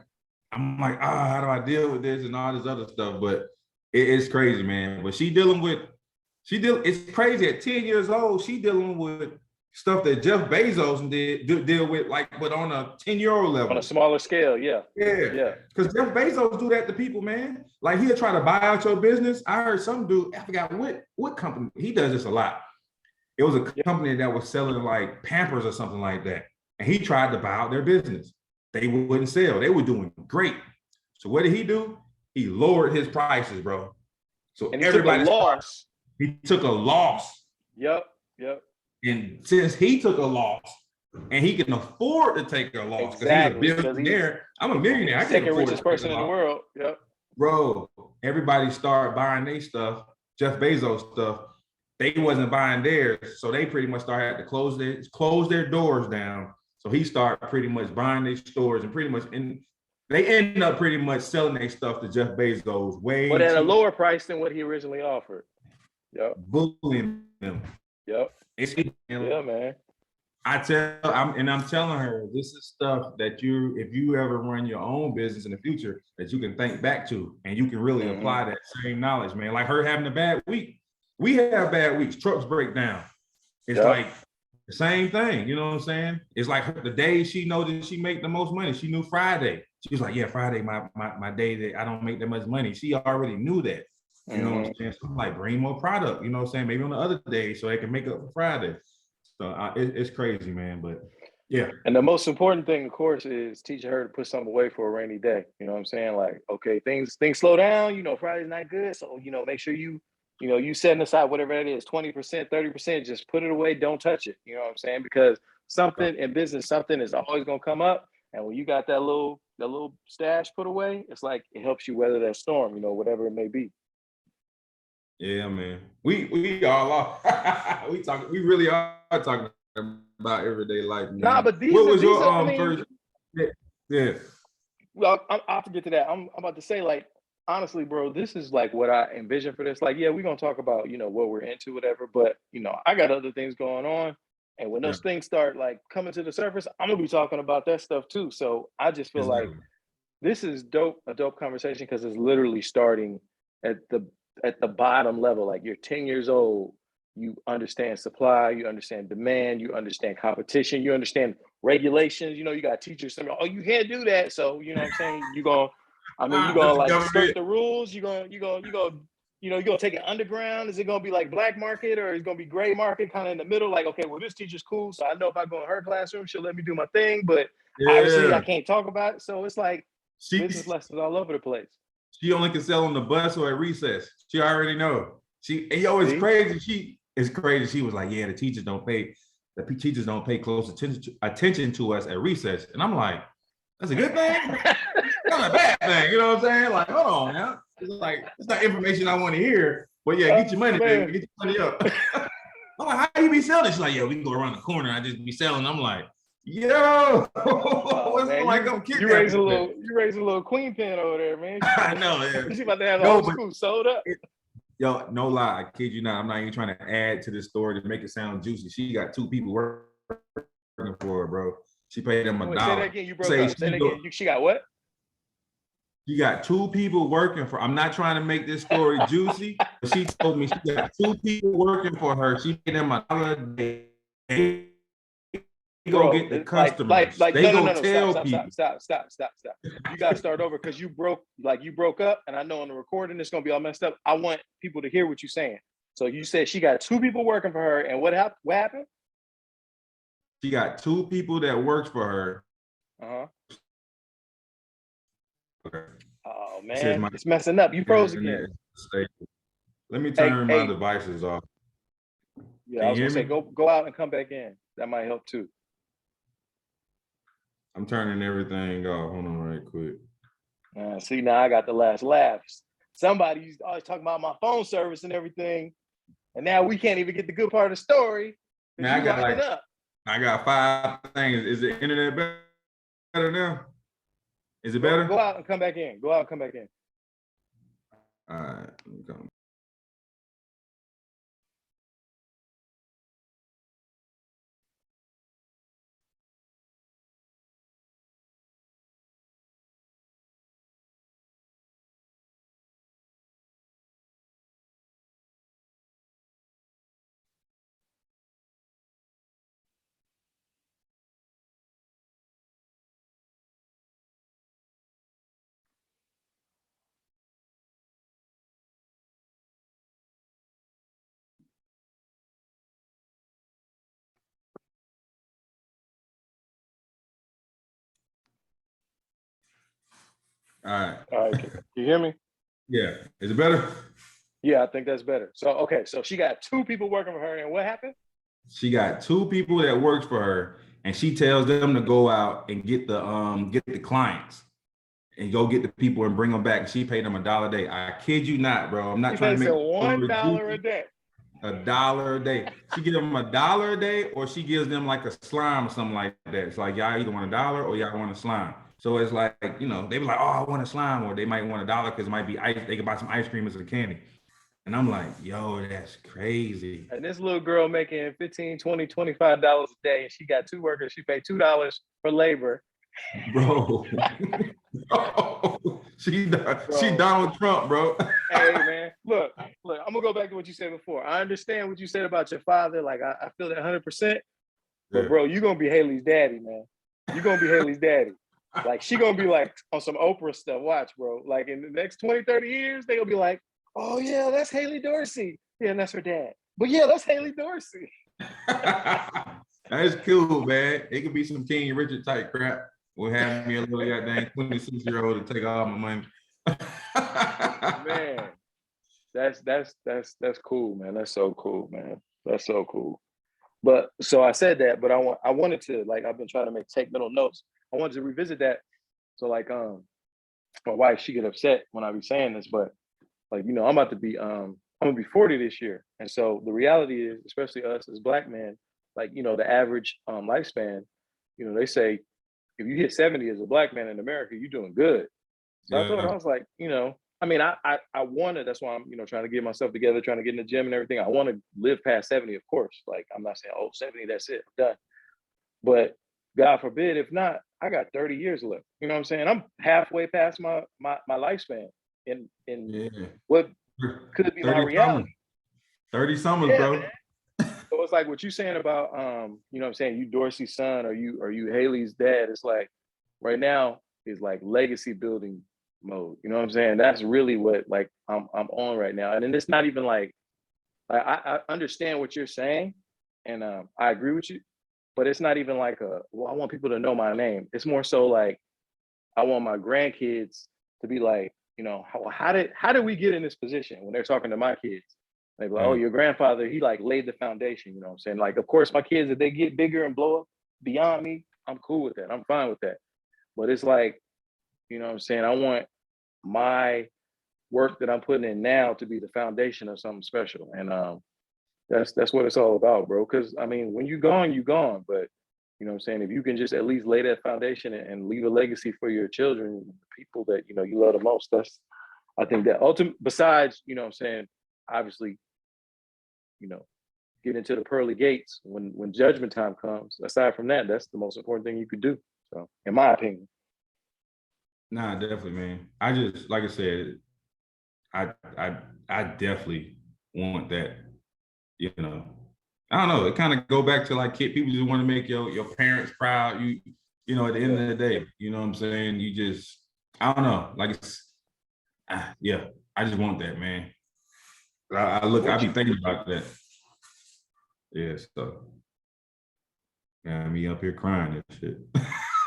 I'm like, how do I deal with this and all this other stuff? But it's crazy, man. But it's crazy at 10 years old, she dealing with stuff that Jeff Bezos deal with, like, but on a 10-year-old level. On a smaller scale, yeah. Yeah. Because Jeff Bezos do that to people, man. Like, he'll try to buy out your business. I heard some dude, I forgot what company, he does this a lot. It was a company that was selling like Pampers or something like that. And he tried to buy out their business. They wouldn't sell. They were doing great. So what did he do? He lowered his prices, bro. So and he everybody took a loss. He took a loss. Yep. And since he took a loss and he can afford to take a loss because he's a billionaire, I'm a millionaire. I can't second afford richest person in the world. Yep. Bro, everybody started buying their stuff, Jeff Bezos stuff. They wasn't buying theirs, so they pretty much started to close their doors down. So he started pretty much buying their stores and they end up pretty much selling their stuff to Jeff Bezos but at a lower price than what he originally offered. Yep. Bullying them. Yep. Yeah, man. I'm telling her, this is stuff that if you ever run your own business in the future, that you can think back to and you can really apply that same knowledge, man. Like her having a bad week. We have bad weeks, trucks break down. It's like the same thing, you know what I'm saying? It's like the day she know that she make the most money. She knew Friday. She was like, yeah, Friday, my day that I don't make that much money. She already knew that. You know what I'm saying? So I'm like, bring more product, you know what I'm saying? Maybe on the other day so they can make up for Friday. So it's crazy, man, but yeah. And the most important thing, of course, is teaching her to put something away for a rainy day. You know what I'm saying? Like, okay, things slow down, you know, Friday's not good. So, you know, make sure you setting aside whatever it is, 20%, 30%, just put it away, don't touch it. You know what I'm saying? Because something in business, something is always gonna come up. And when you got that little stash put away, it's like it helps you weather that storm, you know, whatever it may be. Yeah, man. We all are. We really are talking about everyday life, man. Nah, but what was your first? Yeah. Well, I'll forget to that. I'm about to say, like, honestly, bro, this is like what I envision for this. Like, yeah, we're gonna talk about, you know, what we're into, whatever, but you know, I got other things going on. And when those things start like coming to the surface, I'm gonna be talking about that stuff too. So I just feel like this is a dope conversation because it's literally starting at the bottom level. Like you're 10 years old, you understand supply, you understand demand, you understand competition, you understand regulations. You know, you got teachers saying, "Oh, you can't do that." So you know what I'm saying? You're gonna like skirt the rules. You're gonna take it underground. Is it gonna be like black market or is it gonna be gray market, kind of in the middle? Like, okay, well, this teacher's cool, so I know if I go in her classroom, she'll let me do my thing, but obviously I can't talk about it. So it's like business lessons all over the place. She only can sell on the bus or at recess. She already know. It's crazy. It's crazy. She was like, yeah, the teachers don't pay close attention to us at recess. And I'm like, that's a good thing? That's not a bad thing. You know what I'm saying? Like, hold on now. It's like, it's not information I want to hear. But yeah, get your money, baby. Get your money up. I'm like, how you be selling? She's like, yeah, we can go around the corner. I just be selling. I'm like, yo, you raise a little queen pin over there, man. I know, yeah. She's about to have the whole school sold up. Yo, no lie, I kid you not. I'm not even trying to add to this story to make it sound juicy. She got 2 people working for her, bro. She paid them $1. Say that again. You broke up. Say that again. She got what? She got 2 people working for. I'm not trying to make this story juicy, but she told me she got 2 people working for her. She paid them $1 a day. They go get the customers. They go tell people. Stop. You gotta start over because you broke up, and I know on the recording it's gonna be all messed up. I want people to hear what you're saying. So you said she got 2 people working for her, and what happened? She got 2 people that works for her. Okay. Oh man, it's messing up. You froze again. Let me turn my devices off. Yeah, I was gonna say go out and come back in. That might help too. I'm turning everything off. Hold on right quick. See, now I got the last laughs. Somebody's always talking about my phone service and everything, and now we can't even get the good part of the story. Man, I got 5 things. Is the internet better now? Is it better? Go out and come back in. All right. Come. All right. All right, can you hear me? Yeah. Is it better? Yeah, I think that's better. So okay, so she got 2 people working for her, and what happened? She got 2 people that works for her, and she tells them to go out and get the clients and go get the people and bring them back. She paid them $1 a day. I kid you not, bro. I'm not She trying to pays make her $1 a day. $1 a day. She gives them $1 a day, or she gives them like a slime or something like that. It's like y'all either want $1 or y'all want a slime. So it's like, they be like, oh, I want a slime, or they might want $1 because it might be ice. They can buy some ice cream as a candy. And I'm like, yo, that's crazy. And this little girl making $15, $20, $25 a day, and she got 2 workers. She paid $2 for labor. Bro. She Donald Trump, bro. Hey man, look, I'm gonna go back to what you said before. I understand what you said about your father. Like I feel that 100%. But Yeah. bro, you're gonna be Haley's daddy, man. You're gonna be Haley's daddy. Like she gonna be like on some Oprah stuff. Watch, bro. Like in the next 20, 30 years, they gonna be like, oh yeah, that's Haley Dorsey. Yeah, and that's her dad. But yeah, that's Haley Dorsey. That's cool, man. It could be some King Richard type crap. We'll have me a little goddamn 26-year-old to take all my money. Man, that's cool, man. That's so cool, man. That's so cool. But so I said that, but I wanted to, like, I've been trying to take mental notes. I wanted to revisit that. So like my wife, she get upset when I be saying this, but like, I'm about to be I'm gonna be 40 this year. And so the reality is, especially us as Black men, like, the average lifespan, they say if you hit 70 as a Black man in America, you're doing good. So I thought, I was like, I mean, I wanted, that's why I'm, trying to get myself together, trying to get in the gym and everything. I want to live past 70, of course. Like, I'm not saying, 70, that's it, I'm done. But God forbid, if not, I got 30 years left. You know what I'm saying? I'm halfway past my lifespan in what could be my reality. 30 summers, Yeah, bro. man. So it's like what you saying about, what I'm saying, you Dorsey's son or you Haley's dad. It's like right now is like legacy building mode. You know what I'm saying? That's really what like I'm on right now. And then it's not even like I understand what you're saying, and I agree with you, but it's not even like I want people to know my name. It's more so like I want my grandkids to be like, how did we get in this position when they're talking to my kids? They be like, oh, your grandfather, he like laid the foundation, you know what I'm saying? Like, of course, my kids, if they get bigger and blow up beyond me, I'm cool with that. I'm fine with that. But it's like, you know what I'm saying? I want my work that I'm putting in now to be the foundation of something special. And that's what it's all about, bro. Because I mean, when you're gone, you're gone. But you know what I'm saying? If you can just at least lay that foundation and leave a legacy for your children, people that you love the most, I think that ultimate, besides, what I'm saying, obviously, get into the pearly gates when judgment time comes. Aside from that, that's the most important thing you could do. So, in my opinion. Nah, definitely, man. I just, like I said, I definitely want that. I don't know. It kind of go back to like people just want to make your parents proud. At the end of the day, you know what I'm saying? You just, I don't know. Like yeah, I just want that, man. I be thinking about that. Yeah, so got me up here crying and shit.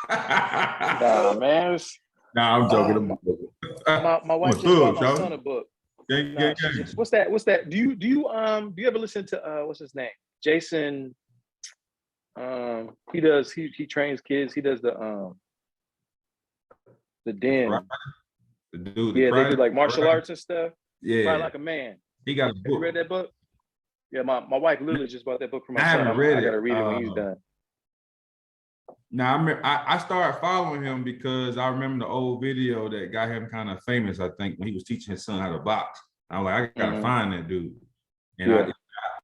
Nah, man. Nah, I'm joking. My wife just bought my son a book. Gang. What's that? Do you ever listen to what's his name? Jason. He trains kids. He does the den. The dude, they do like martial arts and stuff. Yeah. Fight Like a Man. He got a book. Have you read that book? Yeah, my wife literally just bought that book for my son. I haven't read it. I gotta read it when he's done. Now I started following him because I remember the old video that got him kind of famous. I think when he was teaching his son how to box. I was like, I gotta find that dude, and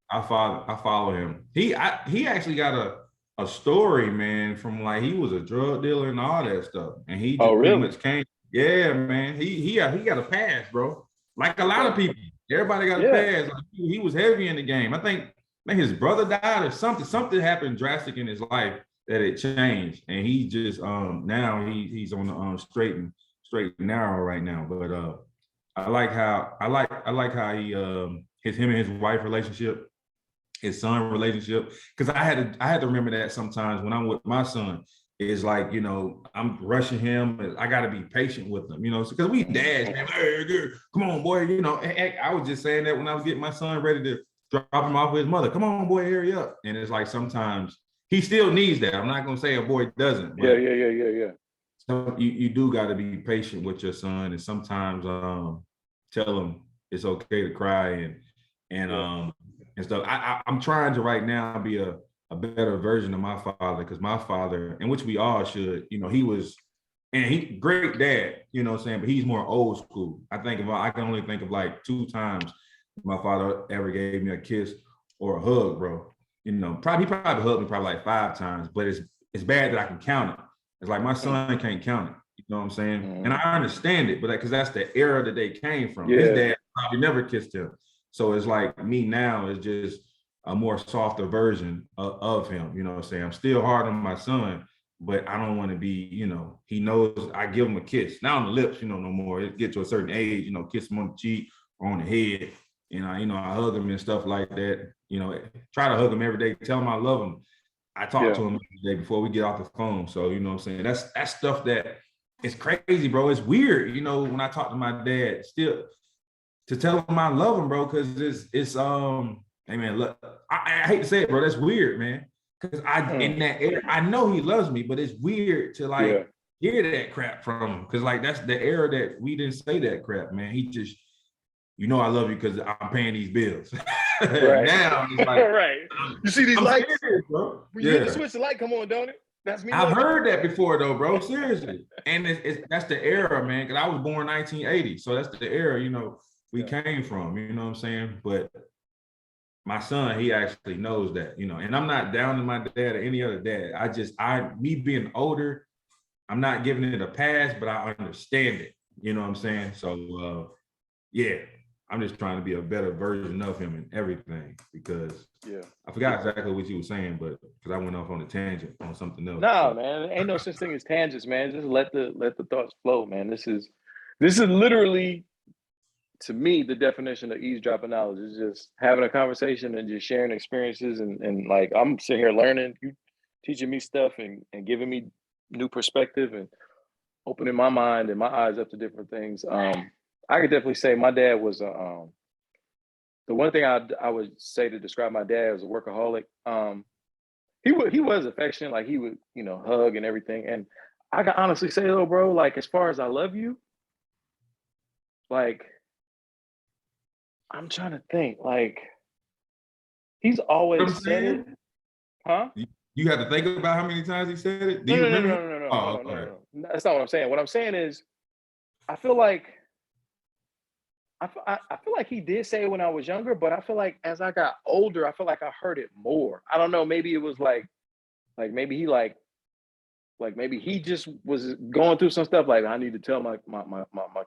I follow him. He actually got a story, man, from like he was a drug dealer and all that stuff, and he just pretty much came. Yeah, man, he got a pass, bro. Like a lot of people, everybody got a pass. Like, he was heavy in the game. I think his brother died or something. Something happened drastic in his life that it changed, and he just now he's on the straight and narrow right now. But I like how he him and his wife relationship, his son relationship, because I had to remember that sometimes when I'm with my son, it's like, you know, I'm rushing him. I got to be patient with him, you know, because we dads, man. Hey, come on, boy. You know, I was just saying that when I was getting my son ready to drop him off with his mother. Come on, boy, hurry up. And it's like sometimes he still needs that. I'm not going to say a boy doesn't, but Yeah. so you do got to be patient with your son, and sometimes tell him it's okay to cry and stuff. I'm trying to right now be a better version of my father, because my father, and which we all should, you know, he great dad, you know what I'm saying, but he's more old school. I can only think of like 2 times my father ever gave me a kiss or a hug, bro. You know, he probably hugged me probably like 5 times, but it's bad that I can count it. It's like my son can't count it. You know what I'm saying? And I understand it, but because that's the era that they came from. His dad probably never kissed him. So it's like me now is just a more softer version of him. You know what I'm saying? I'm still hard on my son, but I don't want to be, you know, he knows I give him a kiss. Not on the lips, you know, no more. It get to a certain age, you know, kiss him on the cheek or on the head. And I hug him and stuff like that. You know, try to hug him every day, tell him I love him. I talk to him every day before we get off the phone. So, you know what I'm saying? That's stuff that it's crazy, bro. It's weird, you know, when I talk to my dad, still to tell him I love him, bro, because it's hey man, look, I hate to say it, bro. That's weird, man. Because in that era, I know he loves me, but it's weird to like hear that crap from him. Because like that's the era that we didn't say that crap, man. He just, you know, I love you because I'm paying these bills. Right. Now it's like, right. You see these lights? Serious, bro. When you hit the switch, the light come on, don't it? That's me. I've heard that before, though, bro. Seriously, and that's the era, man. Because I was born 1980, so that's the era, you know, we came from. You know what I'm saying? But my son, he actually knows that, you know. And I'm not down to my dad or any other dad. Me being older, I'm not giving it a pass, but I understand it. You know what I'm saying? So, yeah. I'm just trying to be a better version of him in everything, because I forgot exactly what you were saying, but because I went off on a tangent on something else. No, man, ain't no such thing as tangents, man. Just let the thoughts flow, man. This is literally, to me, the definition of eavesdropping knowledge is just having a conversation and just sharing experiences, and like I'm sitting here learning, you teaching me stuff and giving me new perspective and opening my mind and my eyes up to different things. I could definitely say my dad was the one thing I would say to describe my dad as a workaholic. He was affectionate, like he would, you know, hug and everything. And I can honestly say though, bro, like as far as I love you, like I'm trying to think, like he's always said it, huh? You had to think about how many times he said it. Do No, you no, no, remember? no, no, no, Oh, no. That's not what I'm saying. What I'm saying is, I feel like I feel like he did say it when I was younger, but I feel like as I got older, I feel like I heard it more. I don't know. Maybe it was maybe he maybe he just was going through some stuff. Like I need to tell my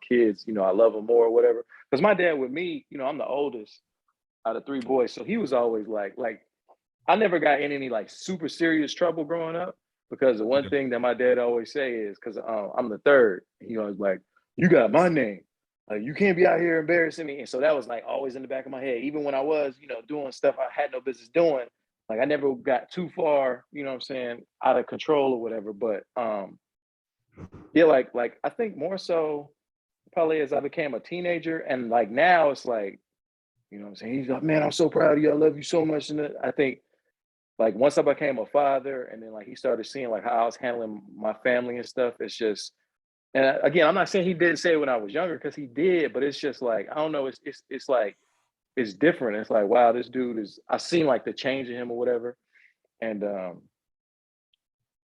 kids, you know, I love them more or whatever. Because my dad with me, you know, I'm the oldest out of 3 boys, so he was always like I never got in any like super serious trouble growing up. Because the one thing that my dad always say is, because I'm the third, he always like, you got my name. Like you can't be out here embarrassing me. And so that was like always in the back of my head. Even when I was, you know, doing stuff I had no business doing, like I never got too far, you know what I'm saying, out of control or whatever. But yeah, like I think more so probably as I became a teenager, and like now it's like, you know what I'm saying? He's like, man, I'm so proud of you. I love you so much. And I think like once I became a father, and then like he started seeing like how I was handling my family and stuff, it's just, and again, I'm not saying he didn't say it when I was younger, because he did, but it's just like I don't know. It's like it's different. It's like, wow, this dude is. I seen like the change in him or whatever, and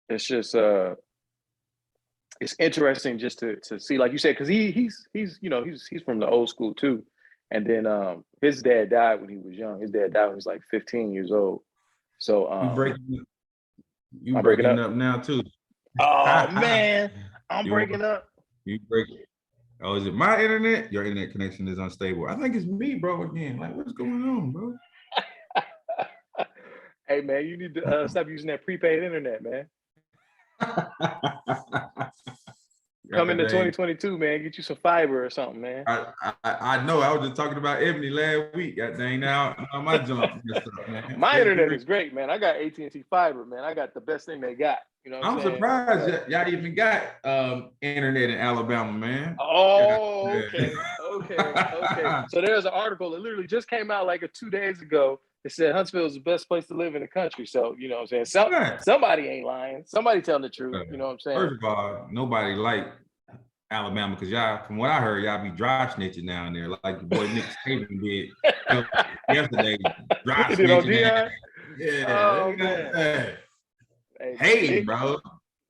it's just it's interesting just to see, like you said, because he's you know he's from the old school too, and then his dad died when he was young. His dad died when he was like 15 years old. So you I'm breaking breaking up. up now too. Oh man, I'm You breaking up. you break. Oh, is it my internet? Your internet connection is unstable. I think it's me, bro. Again, like what's going on, bro? Hey man, you need to stop using that prepaid internet, man. Come into Goddamn. 2022, man. Get you some fiber or something, man. I know. I was just talking about Ebony last week. God dang, now my jump messed up, man. My internet is great, man. I got AT&T fiber, man. I got the best thing they got. You know what I'm I'm saying? surprised y'all even got internet in Alabama, man. Oh, okay. So there's an article that literally just came out like 2 days ago. It said Huntsville is the best place to live in the country. So, you know what I'm saying? Somebody ain't lying. Somebody telling the truth. You know what I'm saying? First of all, nobody like Alabama because y'all, from what I heard, y'all be dry snitching down there, like your boy Nick Saban did yesterday. Dry snitching. Yeah. Oh, man. Hey, bro.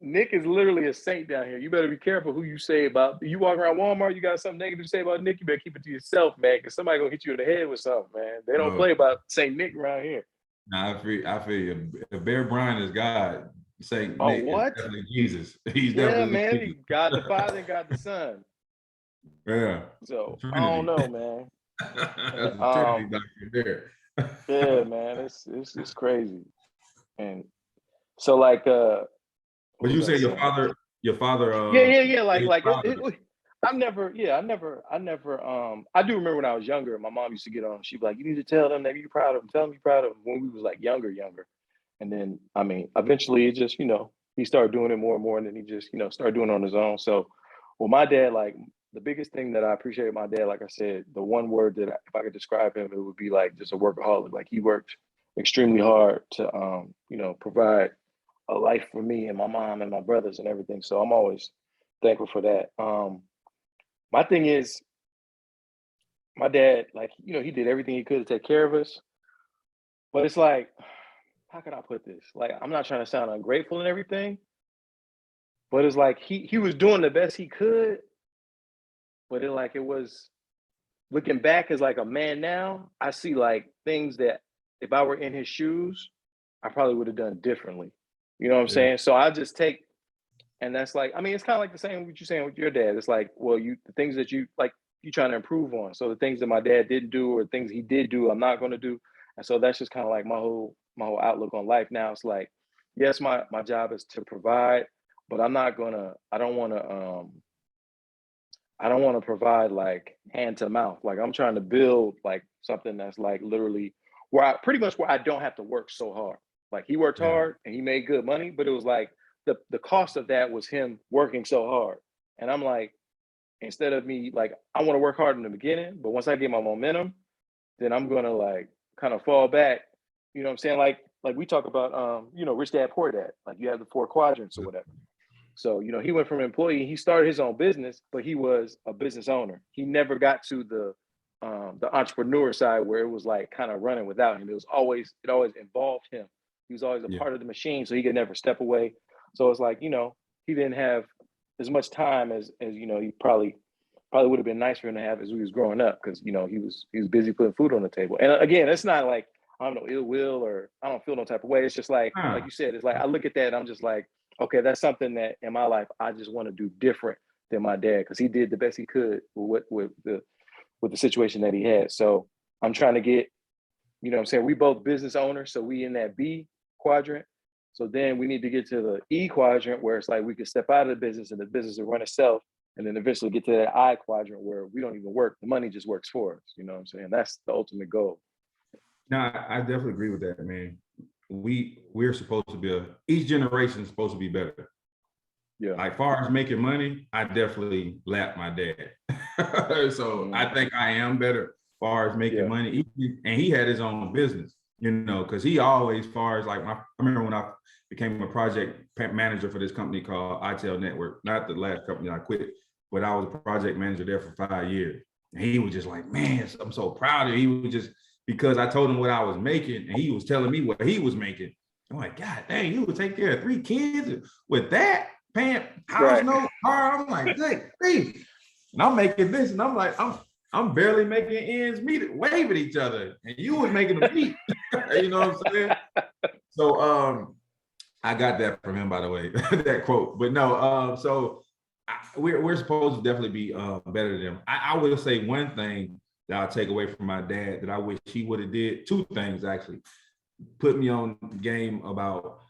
Nick is literally a saint down here. You better be careful who you say about. You walk around Walmart, you got something negative to say about Nick, you better keep it to yourself, man, because somebody gonna hit you in the head with something, man. They don't play about Saint Nick around here. Nah, I feel you. If Bear Bryant is God, Saint Nick what? is definitely Jesus. He's definitely man. Jesus. God the Father and God the Son. Yeah. So I don't know, man. That's the Trinity doctrine there. Yeah, man, it's crazy. And so like but you say your father yeah like I do remember when I was younger, my mom used to get on, she'd be like, you need to tell them that you're proud of them, tell them you're proud of them, when we was like younger. And then I mean eventually it just, he started doing it more and more, and then he just, started doing it on his own. So well, my dad, like the biggest thing that I appreciate my dad, like I said, the one word that if I could describe him, it would be like just a workaholic. Like he worked extremely hard to provide a life for me and my mom and my brothers and everything. So I'm always thankful for that. My thing is, my dad, like, he did everything he could to take care of us. But it's like, how can I put this? Like, I'm not trying to sound ungrateful and everything, but it's like he was doing the best he could. But it was looking back as like a man now, I see like things that if I were in his shoes, I probably would have done differently. You know what I'm saying? So I just take, and that's like, I mean, it's kind of like the same what you're saying with your dad. It's like, well, the things that you like, you trying to improve on. So the things that my dad didn't do or things he did do, I'm not going to do. And so that's just kind of like my whole outlook on life now. It's like, yes, my job is to provide, but I don't want to provide like hand to mouth. Like I'm trying to build like something that's like literally where I don't have to work so hard. Like he worked hard and he made good money, but it was like the cost of that was him working so hard. And I'm like, instead of me, like, I want to work hard in the beginning, but once I get my momentum, then I'm going to like kind of fall back. You know what I'm saying? Like we talk about, Rich Dad, Poor Dad, like you have the 4 quadrants or whatever. So, he went from employee, he started his own business, but he was a business owner. He never got to the entrepreneur side where it was like kind of running without him. It always involved him. He was always a part of the machine, so he could never step away. So it's like, he didn't have as much time as he probably would have been nice for him to have as he was growing up, because he was busy putting food on the table. And again, it's not like I don't know ill will or I don't feel no type of way. It's just like you said, it's like I look at that and I'm just like, okay, that's something that in my life I just want to do different than my dad, because he did the best he could with the situation that he had. So I'm trying to get, what I'm saying, we both business owners, so we in that B quadrant. So then we need to get to the E quadrant where it's like we could step out of the business and the business will run itself, and then eventually get to that I quadrant where we don't even work, the money just works for us. You know what I'm saying? That's the ultimate goal. No, I definitely agree with that, man. We're supposed to be each generation is supposed to be better. Yeah. Like far as making money, I definitely lapped my dad. So I think I am better as far as making money. And he had his own business, because he always, far as like I remember when I became a project manager for this company called ITEL Network, not the last company I quit, but I was a project manager there for 5 years. And he was just like, man, I'm so proud of you. He was just, because I told him what I was making and he was telling me what he was making. I'm like, God dang, you would take care of 3 kids with that, paying house note, car. I'm like, good grief. And I'm making this, and I'm like, I'm barely making ends meet, wave at each other, and you was making them meet. You know what I'm saying? So I got that from him, by the way, that quote. But no, so we're supposed to definitely be better than them. I will say one thing that I'll take away from my dad that I wish he would have did. 2 things actually. Put me on game about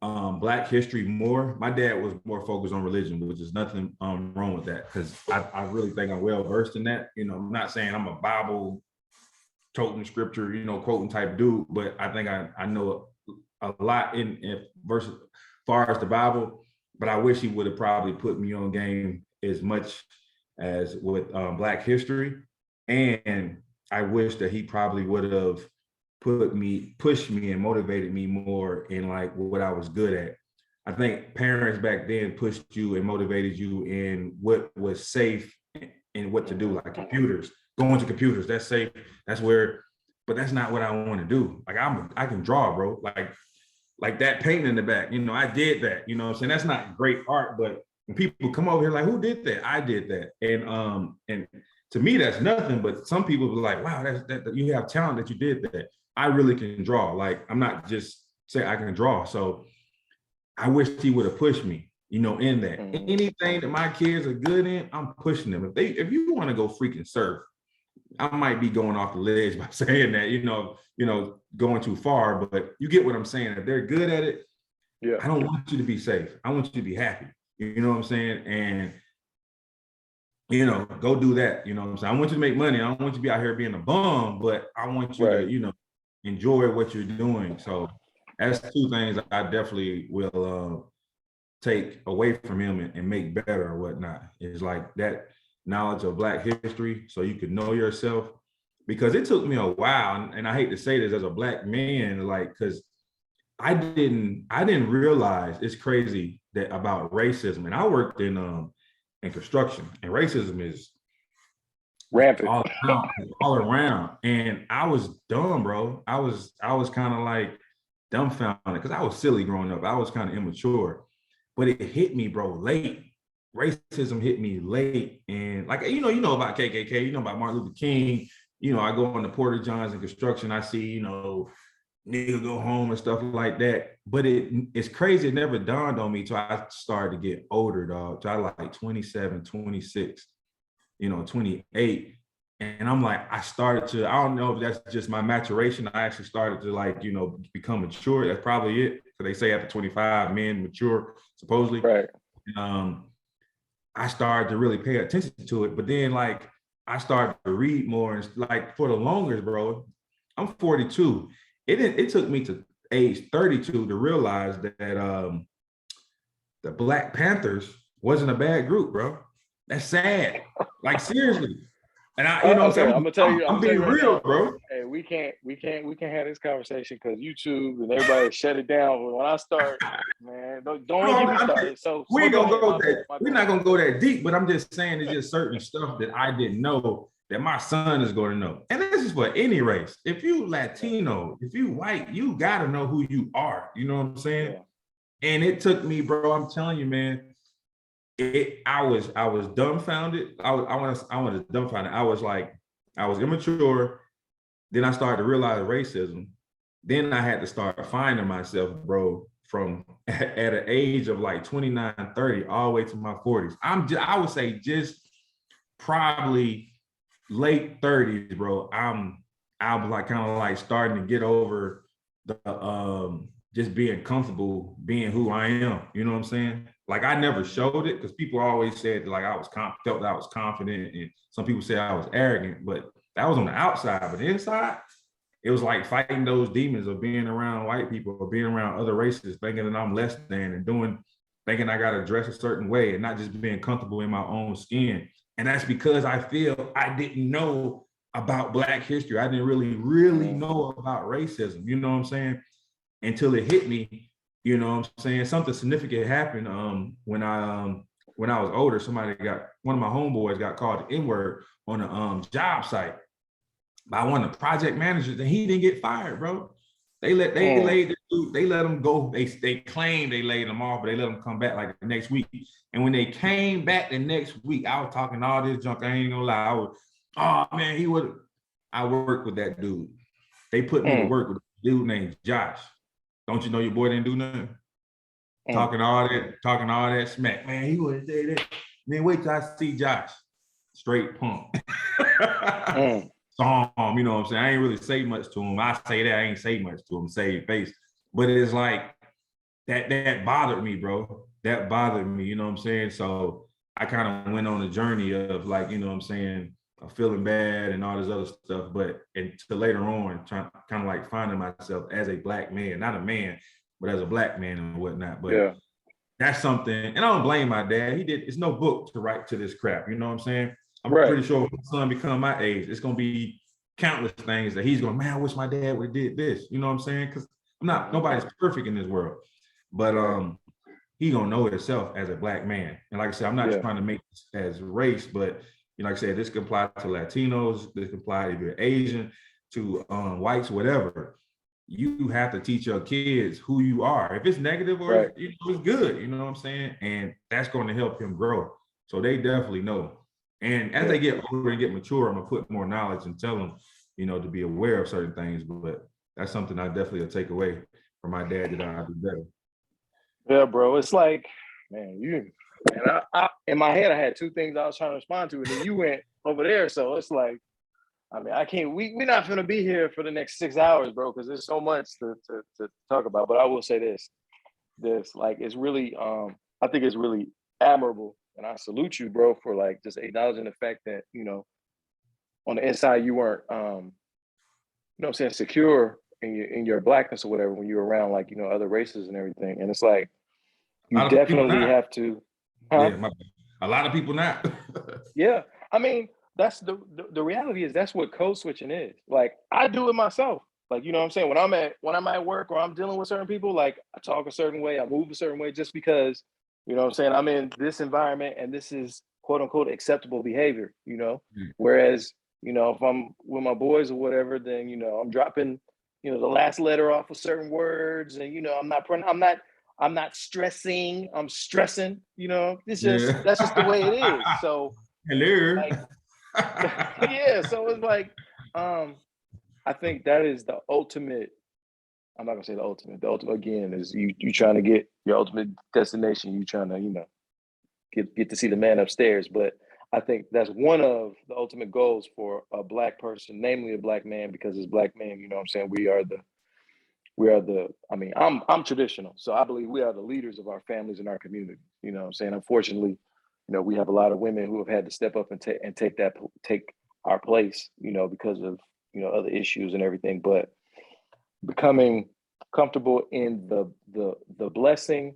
Black history more. My dad was more focused on religion, which is nothing wrong with that, because I really think I'm well versed in that. You know, I'm not saying I'm a Bible toting scripture, quoting type dude, but I think I know a lot in versus far as the Bible. But I wish he would have probably put me on game as much as with Black history, and I wish that he probably would have pushed me and motivated me more in like what I was good at. I think parents back then pushed you and motivated you in what was safe and what to do, like computers, going to computers, that's safe, that's where, but that's not what I want to do. Like I can draw, bro. Like that painting in the back, I did that, what I'm saying? That's not great art, but when people come over here like, who did that? I did that. And to me, that's nothing, but some people were like, wow, that you have talent that you did that. I really can draw. Like, I'm not just saying I can draw. So I wish he would have pushed me, in that. Anything that my kids are good in, I'm pushing them. If you want to go freaking surf, I might be going off the ledge by saying that, going too far, but you get what I'm saying. If they're good at it, yeah, I don't want you to be safe. I want you to be happy. You know what I'm saying? And go do that. You know what I'm saying? I want you to make money. I don't want you to be out here being a bum, but I want you to, enjoy what you're doing. So that's two things I definitely will take away from him and make better or whatnot. Is like that knowledge of Black history, so you can know yourself. Because it took me a while, and I hate to say this as a Black man, like, because I didn't realize it's crazy that about racism. And I worked in construction, and racism is rampant all around. And I was dumb, bro. I was kind of like dumbfounded because I was silly growing up. I was kind of immature, but it hit me, bro, late. Racism hit me late. And like, you know about KKK, you know about Martin Luther King. I go on the Porter Johns and construction. I see, nigga go home and stuff like that. But it's crazy. It never dawned on me till I started to get older, dog. Till I like 27, 26. 28. And I'm like, I don't know if that's just my maturation. I actually started to become mature. That's probably it. So they say after 25, men mature, supposedly. right. I started to really pay attention to it. But then I started to read more, and like for the longest, bro, I'm 42. It took me to age 32 to realize that the Black Panthers wasn't a bad group, bro. That's sad. Like seriously. And I'm gonna tell you, I'm being right real, now, bro. Hey, we can't have this conversation because YouTube and everybody shut it down. But when I start, man, don't get me started. So we ain't gonna go that. We're not gonna go that deep, but I'm just saying it's just certain stuff that I didn't know that my son is going to know. And this is for any race. If you Latino, if you white, you gotta know who you are. You know what I'm saying? Yeah. And it took me, bro. I'm telling you, man. I was dumbfounded. I was dumbfounded. I was immature. Then I started to realize racism. Then I had to start finding myself, bro, from at an age of like 29, 30, all the way to my 40s. I would say just probably late 30s, bro. I was like kind of like starting to get over the just being comfortable being who I am. You know what I'm saying? Like I never showed it because people always said like I was felt that I was confident, and some people said I was arrogant, but that was on the outside. But inside, it was like fighting those demons of being around white people or being around other races, thinking that I'm less than and thinking I got to dress a certain way and not just being comfortable in my own skin. And that's because I feel I didn't know about Black history. I didn't really know about racism. You know what I'm saying? Until it hit me, you know what I'm saying? Something significant happened when I was older. One of my homeboys got called the N-word on a job site by one of the project managers, and he didn't get fired, bro. They let him go. They claimed they laid him off, but they let him come back like the next week. And when they came back the next week, I was talking all this junk. I ain't gonna lie. I worked with that dude. They put me to work with a dude named Josh. Don't you know your boy didn't do nothing? Talking all that smack. Man, he wouldn't say that. Man, wait till I see Josh. Straight punk. Song, you know what I'm saying? I ain't really say much to him. I say that, I ain't say much to him, save face. But it's like, that bothered me, bro. That bothered me, you know what I'm saying? So I kind of went on a journey of like, you know what I'm saying, of feeling bad and all this other stuff. But until later on, trying kind of like finding myself as a black man, not a man, but as a black man and whatnot. But Yeah. that's something, and I don't blame my dad. He did, it's no book to write to this crap, you know what I'm saying? I'm Right. pretty sure when my son become my age, it's gonna be countless things that he's going, man, I wish my dad would have did this, you know what I'm saying? Because nobody's perfect in this world. But he gonna know itself as a black man. And like I said, I'm not trying to make this as race, but you know, like I said, this can apply to Latinos, this can apply if you're Asian, to whites, whatever. You have to teach your kids who you are. If it's negative or it's good, you know what I'm saying? And that's going to help him grow. So they definitely know. And as they get older and get mature, I'm gonna put more knowledge and tell them, you know, to be aware of certain things. But that's something I definitely will take away from my dad that I'll do better. Yeah, bro. It's like, man, I in my head I had two things I was trying to respond to, and then you went over there. So it's like, I mean, I can't. We're not gonna be here for the next 6 hours, bro, because there's so much to talk about. But I will say this like it's really, I think it's really admirable, and I salute you, bro, for like just acknowledging the fact that on the inside you weren't, you know what I'm saying, secure in your blackness or whatever when you're around like other races and everything. And it's like you definitely have to. Yeah, a lot of people not. Yeah, I mean, that's the reality is that's what code switching is. Like I do it myself. Like you know what I'm saying, when I'm at work or I'm dealing with certain people, like I talk a certain way, I move a certain way, just because what I'm saying, I'm in this environment and this is quote unquote acceptable behavior. Whereas if I'm with my boys or whatever, then I'm dropping the last letter off of certain words, and I'm not stressing, I'm stressing, it's just that's just the way it is. So hello. like yeah, so it's like I think that is the ultimate. I'm not gonna say the ultimate. The ultimate again is you trying to get your ultimate destination. You trying to get to see the man upstairs. But I think that's one of the ultimate goals for a black person, namely a black man, because as black men, you know what I'm saying, we are the. I mean, I'm traditional, so I believe we are the leaders of our families and our community. You know what I'm saying? Unfortunately, we have a lot of women who have had to step up and take our place, because of other issues and everything. But becoming comfortable in the blessing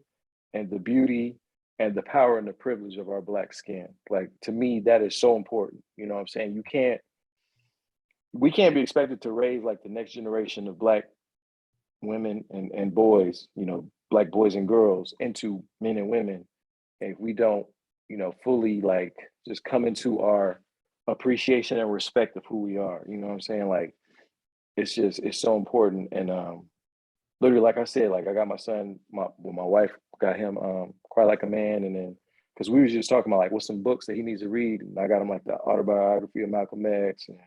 and the beauty and the power and the privilege of our black skin. Like to me, that is so important. You know what I'm saying? We can't be expected to raise like the next generation of black women and boys, black boys and girls into men and women if we don't, fully like just come into our appreciation and respect of who we are. You know what I'm saying? Like it's so important. And literally, like I said, like I got my son, my wife got him Cry Like a Man, and then because we was just talking about like what's some books that he needs to read, and I got him like the autobiography of Malcolm X, and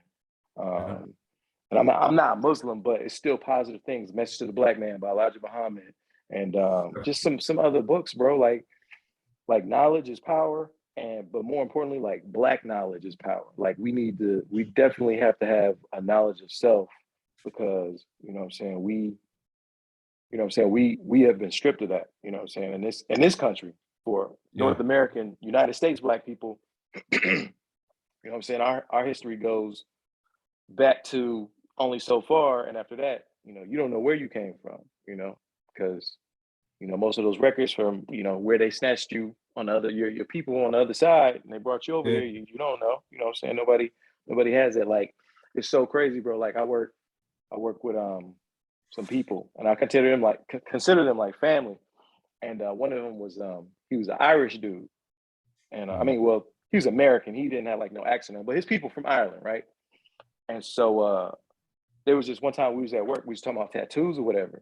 I'm not Muslim, but it's still positive things. Message to the Black Man by Elijah Muhammad, and just some other books, bro. Like knowledge is power, but more importantly, like black knowledge is power. Like we definitely have to have a knowledge of self, because we have been stripped of that, in this country for North American United States black people. Our history goes back to only so far, and after that, you don't know where you came from, because most of those records from where they snatched you on the other your people on the other side and they brought you over here, you don't know, nobody has it. Like it's so crazy, bro. Like I work with some people, and I consider them like family. And one of them was he was an Irish dude, and I mean, well, he was American. He didn't have like no accent, but his people from Ireland, right? And so there was just one time we was at work, we was talking about tattoos or whatever,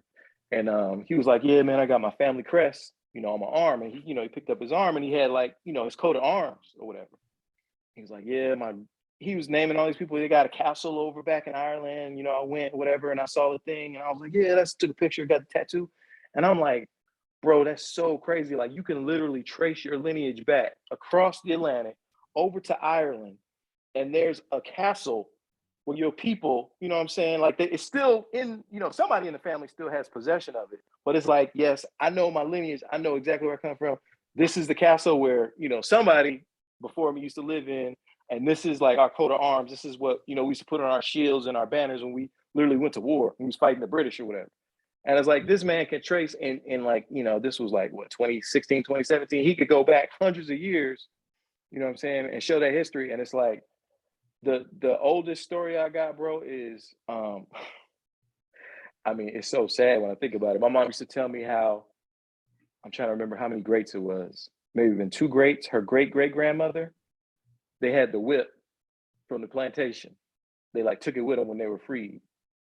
and he was like, "Yeah, man, I got my family crest, on my arm." And he picked up his arm and he had like, his coat of arms or whatever. He was like, "Yeah, he was naming all these people. They got a castle over back in Ireland. I went, whatever, and I saw the thing, and I was like, yeah, that's took a picture, got the tattoo." And I'm like, bro, that's so crazy. Like you can literally trace your lineage back across the Atlantic over to Ireland, and there's a castle where your people, you know what I'm saying? Like it's still in, somebody in the family still has possession of it, But it's like, yes, I know my lineage. I know exactly where I come from. This is the castle where, you know, somebody before me used to live in. And this is like our coat of arms. This is what, you know, we used to put on our shields and our banners when we literally went to war. We was fighting the British or whatever. And it's like, this man can trace in like, you know, this was like what, 2016, 2017. He could go back hundreds of years, you know what I'm saying, and show that history. And it's like the oldest story I got, bro, is I mean, it's so sad when I think about it. My mom used to tell me how, I'm trying to remember how many greats it was. Maybe even two greats. Her great great grandmother, they had the whip from the plantation. They like took it with them when they were freed.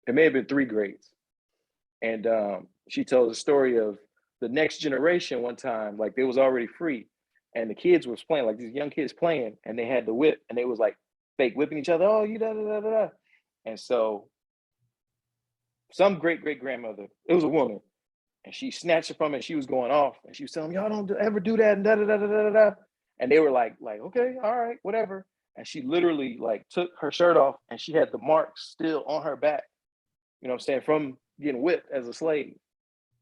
It may have been three greats. And she tells a story of the next generation one time, like they was already free. And the kids was playing, like these young kids playing, and they had the whip and they was like fake whipping each other. Oh, you da da da da da. And so some great great grandmother, it was a woman, and she snatched it from it. She was going off, and she was telling me, "Y'all don't ever do that." And da da da da da da. And they were like, okay, all right, whatever. And she literally like took her shirt off, and she had the marks still on her back. You know what I'm saying, from getting whipped as a slave.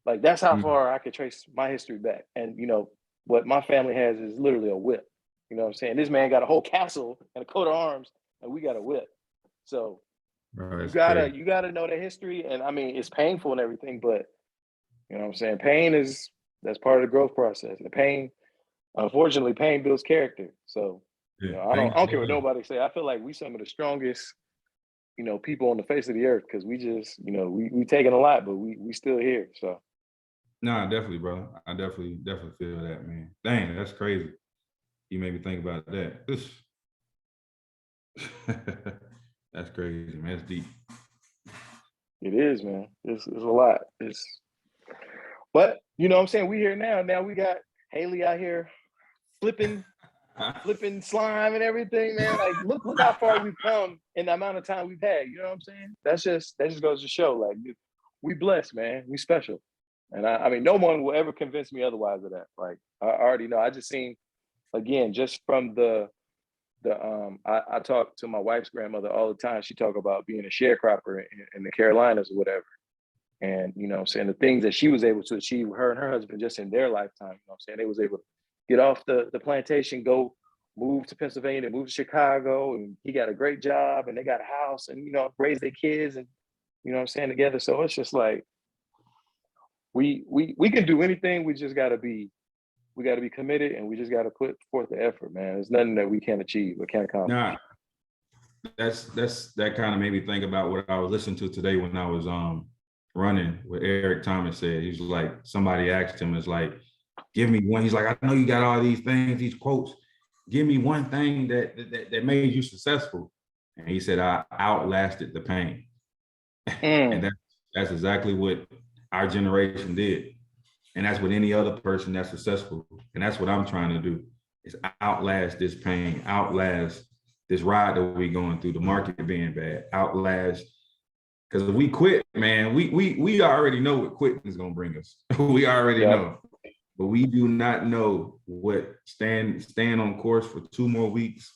Like that's how Mm. far I could trace my history back. And you know what my family has is literally a whip. You know what I'm saying? This man got a whole castle and a coat of arms, and we got a whip. So Bro, you that's gotta crazy. you gotta know the history. And I mean, it's painful and everything, but you know what I'm saying? Pain is that's part of the growth process. The pain, unfortunately, pain builds character. So, you Yeah, know, thank I don't care what you. nobody say. I feel like we some of the strongest, you know, people on the face of the earth because we just, you know, we taking a lot, but we still here. So Nah, definitely, bro. I definitely feel that, man. Dang, that's crazy. You made me think about that. That's crazy, man. That's deep. it is, man. It's a lot. It's but you know what I'm saying? We here now. Now we got Haley out here flipping flipping slime and everything, man. Like, look how far we've come in the amount of time we've had. You know what I'm saying? That just goes to show, like, we blessed, man. We special. And I mean, no one will ever convince me otherwise of that. Like, I already know. I just seen again, just from I talk to my wife's grandmother all the time. She talk about being a sharecropper in the Carolinas or whatever. And you know what I'm saying, the things that she was able to achieve, her and her husband, just in their lifetime, you know what I'm saying, they was able to get off the plantation, go move to Pennsylvania, move to Chicago, and he got a great job and they got a house and you know, raise their kids and you know what I'm saying, together. So it's just like we can do anything. We gotta be committed and we just gotta put forth the effort, man. There's nothing that we can't achieve or can't accomplish. Nah, that kind of made me think about what I was listening to today when I was running. What Eric Thomas said. He was like, somebody asked him, "It's like, give me one." He's like, "I know you got all these things, these quotes. Give me one thing that made you successful." And he said, "I outlasted the pain." And Mm, that's exactly what our generation did. And that's what any other person that's successful. And that's what I'm trying to do is outlast this pain, outlast this ride that we going through, the market being bad, outlast. Because if we quit, man, we already know what quitting is gonna bring us. We already yep. know. But we do not know what staying on course for 2 more weeks,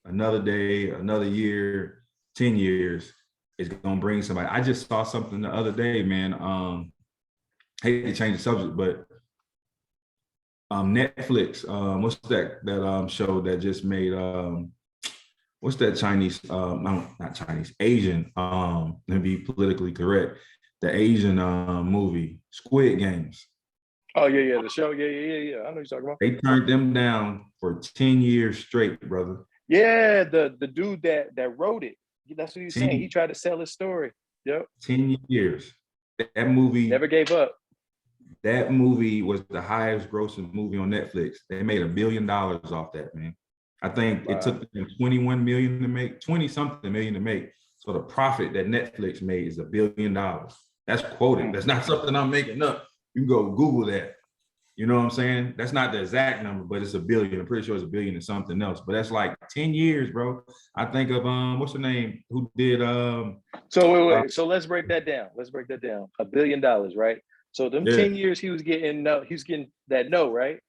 another day, another year, 10 years is gonna bring somebody. I just saw something the other day, man. Hate to change the subject, but Netflix, what's that show that just made what's that Chinese no, not Chinese, Asian, to be politically correct, the Asian movie, Squid Games. Oh yeah, the show. Yeah. I know what you're talking about. They turned them down for 10 years straight, brother. Yeah, the dude that wrote it. That's what he's saying. He 10, tried to sell his story. Yep. 10 years. That movie, Never gave up. that movie was the highest grossing movie on Netflix. They made $1 billion off that, man. I think it Wow. took them 21 million to make, 20 something million to make. So the profit that Netflix made is $1 billion. That's quoted. Mm. That's not something I'm making up. You can go Google that. You know what I'm saying? That's not the exact number, but it's $1 billion. I'm pretty sure it's $1 billion and something else. But that's like 10 years, bro. I think of what's her name? Who did So wait. So let's break that down. Let's break that down. $1 billion, right? So them yeah, 10 years he was getting no, he was getting that no, right?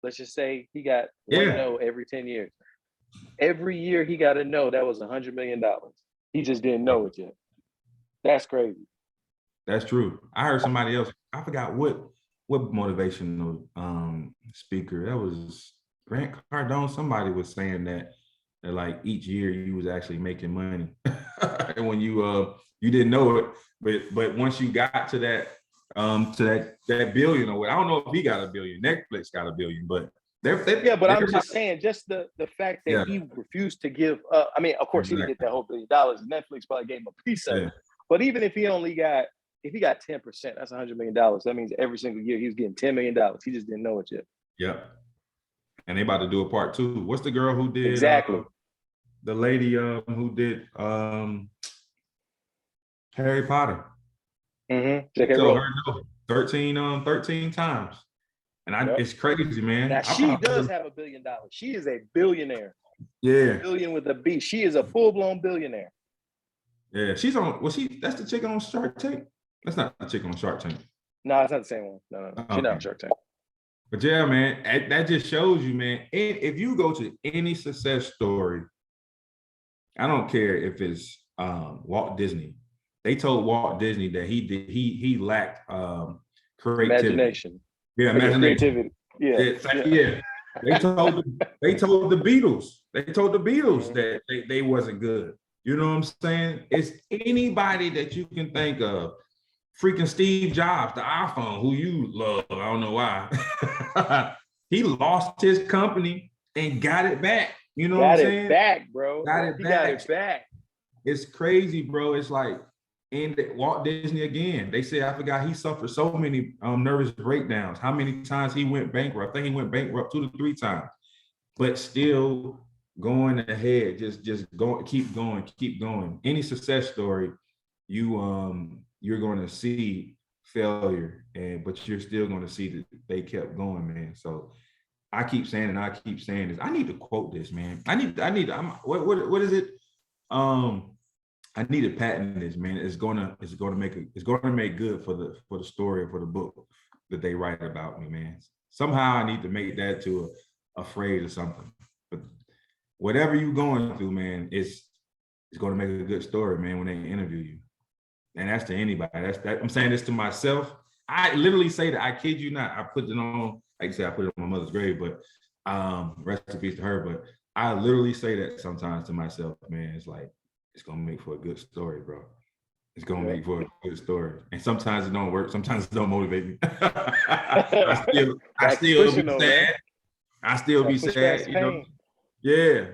Let's just say he got one yeah. no every 10 years. Every year he got a no, that was $100 million. He just didn't know it yet. That's crazy. That's true. I heard somebody else, I forgot what motivational speaker. That was Grant Cardone. Somebody was saying that like each year you was actually making money. And when you didn't know it, but once you got to that billion or what, I don't know if he got a billion, Netflix got a billion, but yeah, but I'm just saying, just the fact that Yeah. he refused to give up. I mean, of course, he didn't get that whole $1 billion. Netflix probably gave him a piece of it. But even if he got 10%, that's $100 million. That means every single year he was getting $10 million. He just didn't know it yet. Yep. And they about to do a part 2. What's the girl who did exactly? The lady who did Harry Potter. J.K. So Rowling. her 13 times. And it's crazy, man. Now she does have $1 billion. She is a billionaire. Yeah. Billion with a B. She is a full-blown billionaire. Yeah, she's on. That's the chick on Shark Tank. That's not the chick on Shark Tank. No, it's not the same one. No. She's not on Shark Tank. But yeah, man, that just shows you, man. If you go to any success story, I don't care if it's Walt Disney. They told Walt Disney that he lacked creativity. Imagination. Yeah, imagination. Creativity. Yeah. They told the Beatles. They told the Beatles that they wasn't good. You know what I'm saying? It's anybody that you can think of. Freaking Steve Jobs, the iPhone, who you love. I don't know why. He lost his company and got it back. You know what I'm saying? Got it back, bro. Got it back. It's crazy, bro. It's like, and Walt Disney again. They say, I forgot, he suffered so many nervous breakdowns. How many times he went bankrupt? I think he went bankrupt 2 to 3 times, but still going ahead, just go, keep going. Any success story, you're going to see failure, but you're still going to see that they kept going, man. So I keep saying, and I keep saying this. I need to quote this, man. What is it? I need to patent this, man. It's gonna make good for the story or for the book that they write about me, man. Somehow I need to make that to a phrase or something. But whatever you're going through, man, it's going to make a good story, man, when they interview you. And that's to anybody. I'm saying this to myself. I literally say that, I kid you not. I put it on, like I said, I put it on my mother's grave, but rest in peace to her. But I literally say that sometimes to myself, man. It's like, it's going to make for a good story, bro. It's going to make for a good story. And sometimes it don't work. Sometimes it don't motivate me. I still be sad. I still be sad, you know. Yeah,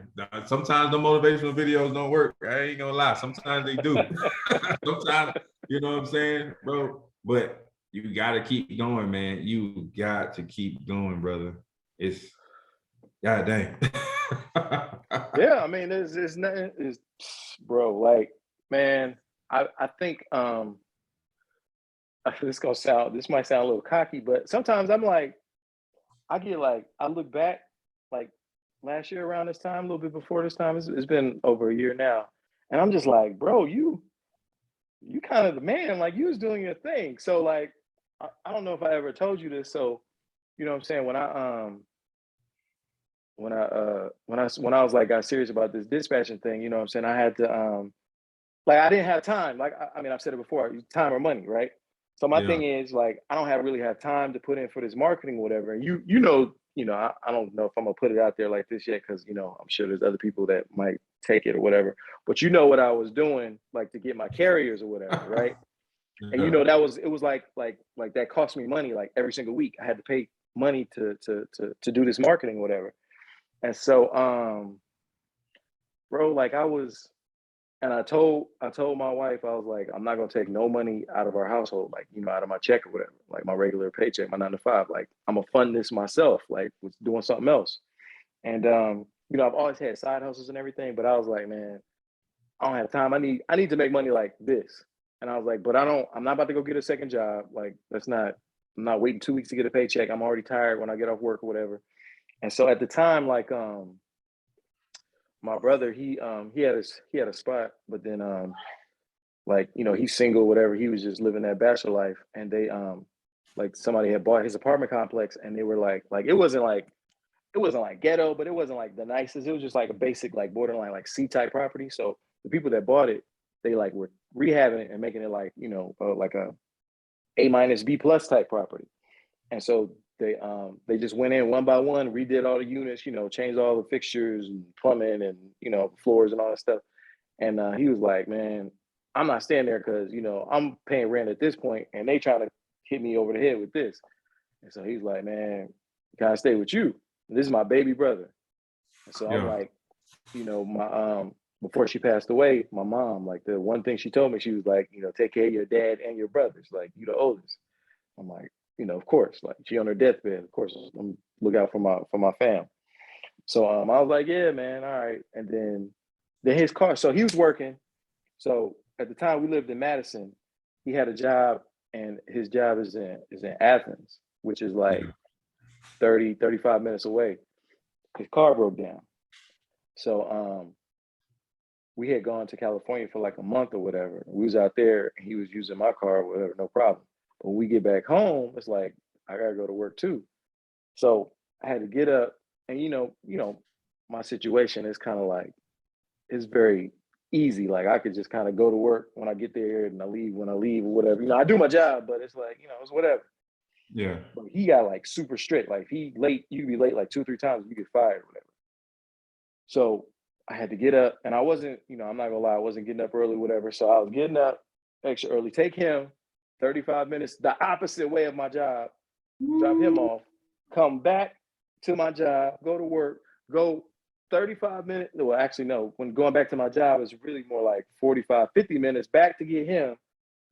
sometimes the motivational videos don't work. I ain't gonna lie. Sometimes they do. Sometimes, you know what I'm saying, bro? But you gotta keep going, man. You got to keep going, brother. It's god dang. Yeah, I mean, it's nothing. Bro, like, man, I think this might sound a little cocky, but sometimes I'm like, I look back, like, last year around this time, a little bit before this time, it's been over a year now. And I'm just like, bro, you kind of the man, like, you was doing your thing. So, like, I don't know if I ever told you this. So, you know what I'm saying? When I was like, got serious about this dispatching thing, you know what I'm saying? I had to, like, I didn't have time. Like, I mean, I've said it before, time or money, right? So my thing is, like, I don't really have time to put in for this marketing or whatever. And you know, I don't know if I'm gonna put it out there like this yet, because I'm sure there's other people that might take it or whatever. But you know what I was doing, like, to get my carriers or whatever, right? And it was like that cost me money, like, every single week. I had to pay money to do this marketing or whatever. And so bro, like, I told my wife, I was like, I'm not gonna take no money out of our household, like, out of my check or whatever, like my regular paycheck, my 9 to 5. Like, I'm gonna fund this myself, like, with doing something else. And I've always had side hustles and everything, but I was like, man, I don't have time. I need to make money like this. And I was like, but I'm not about to go get a second job. Like, I'm not waiting 2 weeks to get a paycheck. I'm already tired when I get off work or whatever. And so at the time, like, my brother, he had a spot, but then like, he's single, whatever. He was just living that bachelor life, and they like, somebody had bought his apartment complex, and they were like it wasn't like ghetto, but it wasn't like the nicest. It was just like a basic, like, borderline, like, C-type property. So the people that bought it, they, like, were rehabbing it and making it like, you know, like a A-B+ type property. And so they just went in one by one, redid all the units, you know, changed all the fixtures and plumbing and, you know, floors and all that stuff. And he was like, man, I'm not staying there because, you know, I'm paying rent at this point and they trying to hit me over the head with this. And so he's like, man, can I stay with you? And this is my baby brother. And so I'm like, you know, my before she passed away, my mom, like the one thing she told me, she was like, you know, take care of your dad and your brothers. Like, you the oldest. I'm like, you know, of course, like she on her deathbed, of course, I'm look out for my fam. So I was like, yeah, man, all right. And then his car, so he was working. So at the time we lived in Madison, he had a job and his job is in Athens, which is like 35 minutes away. His car broke down. So we had gone to California for like a month or whatever. We was out there and he was using my car or whatever, no problem. But when we get back home, it's like, I gotta go to work too. So I had to get up and you know, my situation is kind of like, it's very easy. Like I could just kind of go to work when I get there and I leave when I leave or whatever. You know, I do my job, but it's like, you know, it's whatever. Yeah. But he got like super strict. Like if he late, you could be late like 2 or 3 times, you get fired or whatever. So I had to get up and I wasn't, you know, I'm not gonna lie, I wasn't getting up early, whatever. So I was getting up extra early, take him 35 minutes, the opposite way of my job, drop him off, come back to my job, go to work, go 35 minutes. Well, actually, no, when going back to my job, it's really more like 45, 50 minutes back to get him,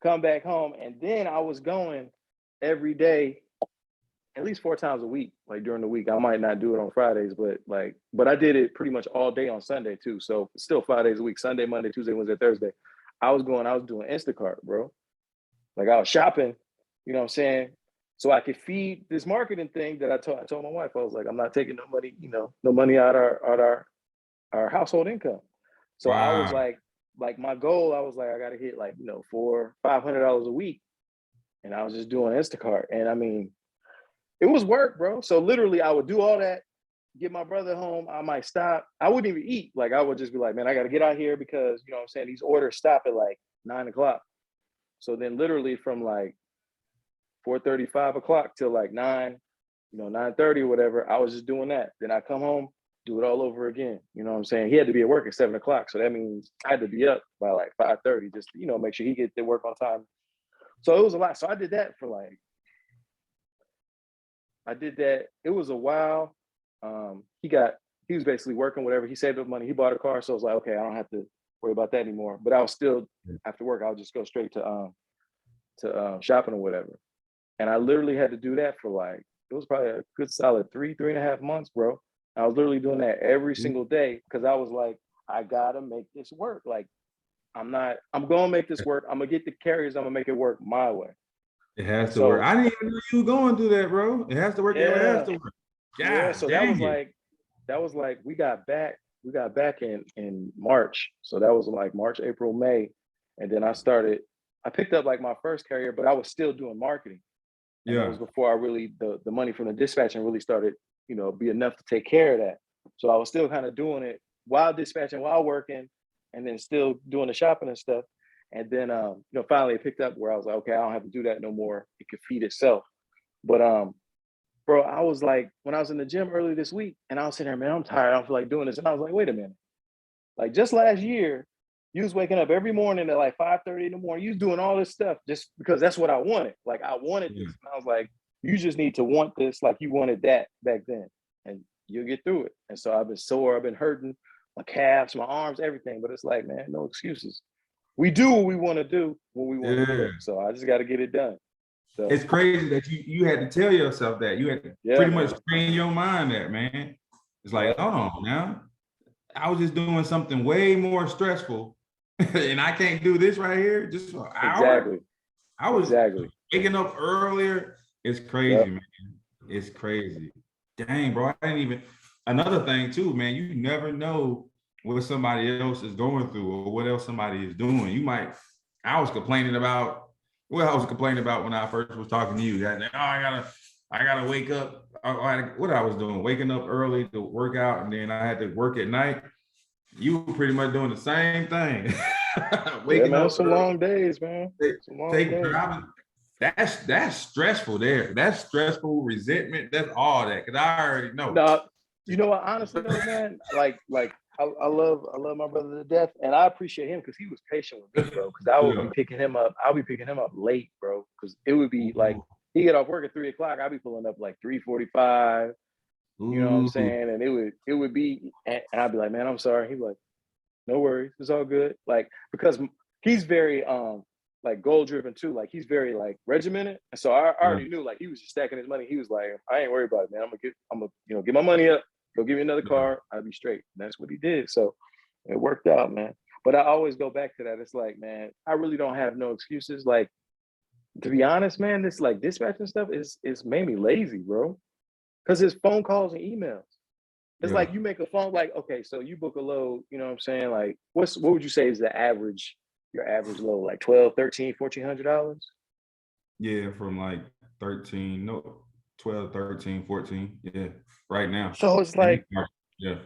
come back home. And then I was going every day, at least 4 times a week, like during the week. I might not do it on Fridays, but I did it pretty much all day on Sunday too. So still 5 days a week, Sunday, Monday, Tuesday, Wednesday, Thursday. I was doing Instacart, bro. Like I was shopping, you know what I'm saying? So I could feed this marketing thing that I told my wife. I was like, I'm not taking no money, you know, no money out our household income. So I was Wow. like my goal, I was like, I gotta hit like, you know, $400-500 a week. And I was just doing Instacart. And I mean, it was work, bro. So literally I would do all that, get my brother home. I might stop. I wouldn't even eat. Like I would just be like, man, I got to get out here because, you know what I'm saying? These orders stop at like 9 o'clock. So then literally from like 4:30, 5 o'clock till like 9, you know, 9:30 or whatever, I was just doing that. Then I come home, do it all over again. You know what I'm saying? He had to be at work at 7 o'clock. So that means I had to be up by like 5:30 just to, you know, make sure he get to work on time. So it was a lot. So I did that for like, I did that. It was a while. He was basically working whatever. He saved up money. He bought a car. So I was like, okay, I don't have to worry about that anymore. But I was still after work, I would just go straight to shopping or whatever. And I literally had to do that for like, it was probably a good solid 3.5 months, bro. I was literally doing that every single day because I was like, I gotta make this work. Like, I'm gonna make this work. I'm gonna get the carriers. I'm gonna make it work my way. It has to work. So I didn't even know you were going through that, bro. It has to work. It has yeah, to work. yeah. God So dang it. that was like we got back in March. So that was like March, April, May. And then I picked up like my first carrier, but I was still doing marketing. And that Yeah. was before I really the money from the dispatching really started, you know, be enough to take care of that. So I was still kind of doing it while dispatching, while working, and then still doing the shopping and stuff. And then you know, finally it picked up where I was like, okay, I don't have to do that no more. It could feed itself. But bro, I was like, when I was in the gym early this week, and I was sitting there, man, I'm tired. I don't feel like doing this. And I was like, wait a minute. Like just last year, you was waking up every morning at like 5:30 in the morning. You was doing all this stuff just because that's what I wanted. Like I wanted this. And I was like, you just need to want this like you wanted that back then. And you'll get through it. And so I've been sore, I've been hurting, my calves, my arms, everything. But it's like, man, no excuses. We do what we want to do when we want to do Yeah. it. So I just got to get it done. So It's crazy that you had to tell yourself that. You had to yeah, pretty much man. train your mind that, man. It's like, Yep. hold on now. I was just doing something way more stressful and I can't do this right here just for an hour. Exactly. I was Exactly. waking up earlier. It's crazy, Yep. man. It's crazy. Dang, bro. I didn't even. Another thing too, man. You never know what somebody else is going through or what else somebody is doing. You might. I was complaining about. Well, I was complaining about when I first was talking to you. That I gotta wake up. What I was doing, waking up early to work out, and then I had to work at night. You were pretty much doing the same thing. Yeah, Waking man, up some early, long days, man. Some long take days. driving. That's stressful there. That's stressful, resentment. That's all that. Cause I already know. No, you know what? Honestly, though, man, I love my brother to death, and I appreciate him because he was patient with me, bro. Because I would be Yeah. picking him up. I'll be picking him up late, bro. Because it would be like Ooh. he get off work at 3 o'clock. I'll be pulling up like 3:45. You know what I'm Ooh. saying? And it would be, and I'd be like, man, I'm sorry. He'd be like, no worries, it's all good. Like because he's very like goal driven too. Like he's very like regimented, and so I Yeah. already knew like he was just stacking his money. He was like, I ain't worried about it, man. I'm gonna get my money up. Go give me another Yeah. car. I'll be straight. And that's what he did. So it worked out, man. But I always go back to that. It's like, man, I really don't have no excuses. Like to be honest, man, this like dispatching stuff is made me lazy, bro. Because it's phone calls and emails. It's Yeah. like you make a phone, like, okay, so you book a load, you know what I'm saying? Like, what would you say is the average, your average load, like 12, 13, $1,400? Yeah, from like 13, no, 12, 13, 14. Yeah, right now. So it's And like, yeah.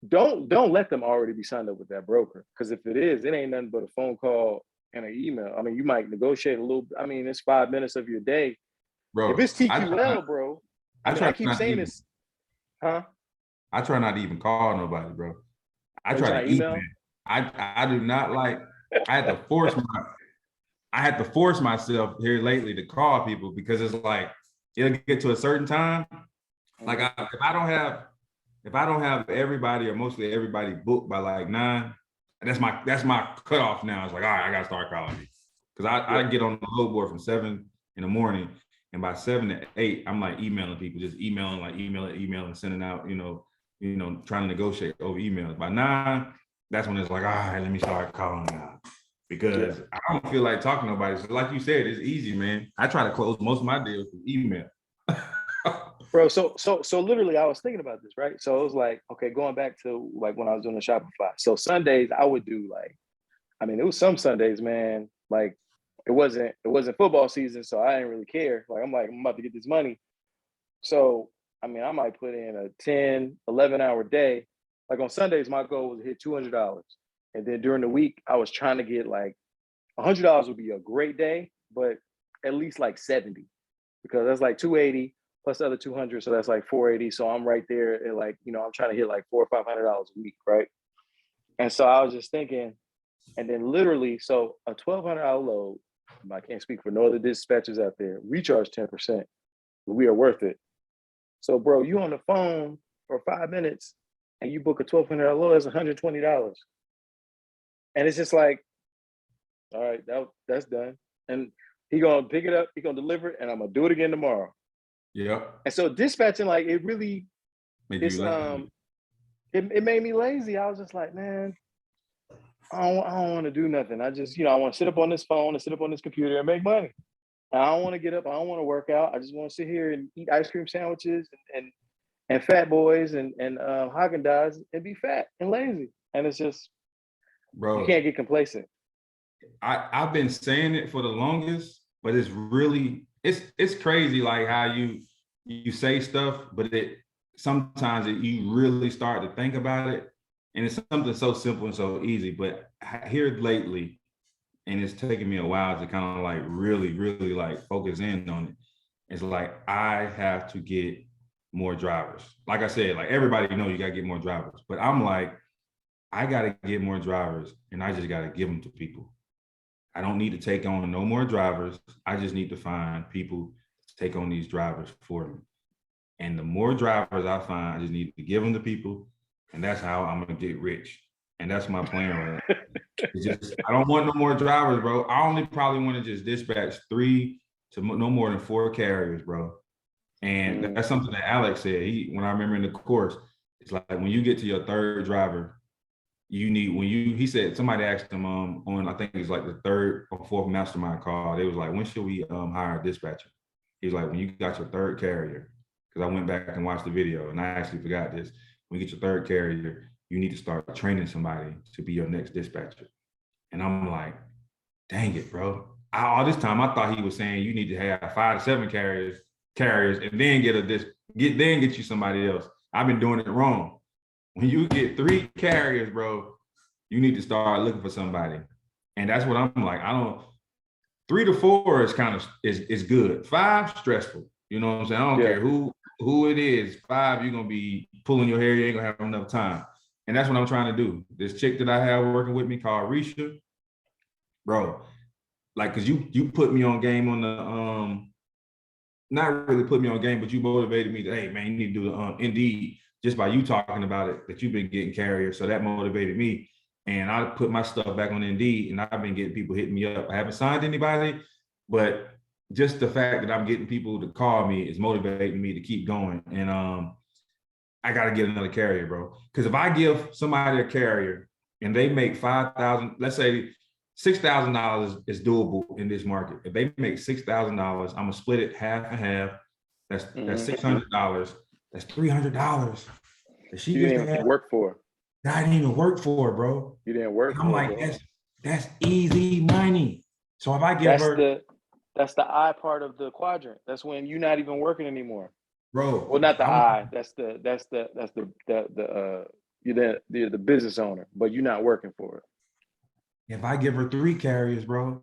don't let them already be signed up with that broker. Because if it is, it ain't nothing but a phone call and an email. I mean, you might negotiate a little, I mean, it's 5 minutes of your day. If Bro, it's TQL, bro, I I mean, I try keep not to saying even this, huh? I try not to even call nobody, bro. I Are you try trying to to email. email? I do not like. I had to force my. I had to force myself here lately to call people because it's like it'll get to a certain time. Like if I don't have everybody or mostly everybody booked by like 9, that's my cutoff now. It's like all right, I gotta start calling me because I Yeah. get on the load board from 7 in the morning and by 7 to 8 I'm like emailing people, just emailing, sending out trying to negotiate over emails. By 9, that's when it's like all right, let me start calling now Yeah. because I don't feel like talking to nobody. So like you said, it's easy, man. I try to close most of my deals with email. Bro, so literally I was thinking about this, right? So it was like, okay, going back to like when I was doing the Shopify. So Sundays I would do like, I mean, it was some Sundays, man, like it wasn't football season, so I didn't really care. Like I'm about to get this money. So I mean, I might put in a 10, 11 hour day. Like on Sundays, my goal was to hit $200. And then during the week, I was trying to get like $100 would be a great day, but at least like 70 because that's like 280 plus the other 200, so that's like 480. So I'm right there at like I'm trying to hit like $400 or $500 a week, right? And so I was just thinking, and then literally, so a $1,200 load. I can't speak for no other dispatchers out there. We charge 10%, but we are worth it. So, bro, you on the phone for 5 minutes, and you book a $1,200 load. That's $120, and it's just like, all right, that's done. And he gonna pick it up, he gonna deliver it, and I'm gonna do it again tomorrow. Yep. And so dispatching, like it really, Make you it's lazy. it made me lazy. I was just like, man, I don't want to do nothing. I just, I want to sit up on this phone and sit up on this computer and make money. I don't want to get up. I don't want to work out. I just want to sit here and eat ice cream sandwiches and Fat Boys and Haagen-Dazs and be fat and lazy. And it's just, you Bro, can't get complacent. I've been saying it for the longest, but it's crazy like how you say stuff, but you really start to think about it, and it's something so simple and so easy. But here lately, and it's taken me a while to kind of like really like focus in on it. It's like I have to get more drivers. Like I said, like everybody know you gotta get more drivers, but I'm like I gotta get more drivers, and I just gotta give them to people. I don't need to take on no more drivers. I just need to find people to take on these drivers for me. And the more drivers I find, I just need to give them to people. And that's how I'm gonna get rich. And that's my plan right now. It's just I don't want no more drivers, bro. I only probably want to just dispatch 3 to no more than 4 carriers, bro. And Mm, that's something that Alex said. When I remember in the course, it's like when you get to your 3rd driver, he said somebody asked him on I think it was like the 3rd or 4th mastermind call. They was like, when should we hire a dispatcher? He was like, when you got your 3rd carrier, because I went back and watched the video and I actually forgot this. When you get your 3rd carrier, you need to start training somebody to be your next dispatcher. And I'm like, dang it, bro. All this time I thought he was saying you need to have 5 to 7 carriers and then get you somebody else. I've been doing it wrong. When you get 3 carriers, bro, you need to start looking for somebody. And that's what I'm like. 3 to 4 is kind of is good. 5, stressful. You know what I'm saying? I don't care who it is. 5, you're gonna be pulling your hair, you ain't gonna have enough time. And that's what I'm trying to do. This chick that I have working with me called Risha, bro. Like, cause you put me on game on the not really put me on game, but you motivated me that, hey man, you need to do the Indeed, just by you talking about it, that you've been getting carriers. So that motivated me. And I put my stuff back on Indeed, and I've been getting people hitting me up. I haven't signed anybody, but just the fact that I'm getting people to call me is motivating me to keep going. And I got to get another carrier, bro. Because if I give somebody a carrier and they make 5,000, let's say $6,000 is doable in this market. If they make $6,000, I'm gonna split it half and half. That's $600. That's $300 that she You used didn't to have. work for. That I didn't even work for, bro. You didn't work. And I'm like, that's easy money. So if I give that's the I part of the quadrant. That's when you're not even working anymore. bro. Well, not the I. You're the business owner, but you're not working for it. If I give her 3 carriers, bro,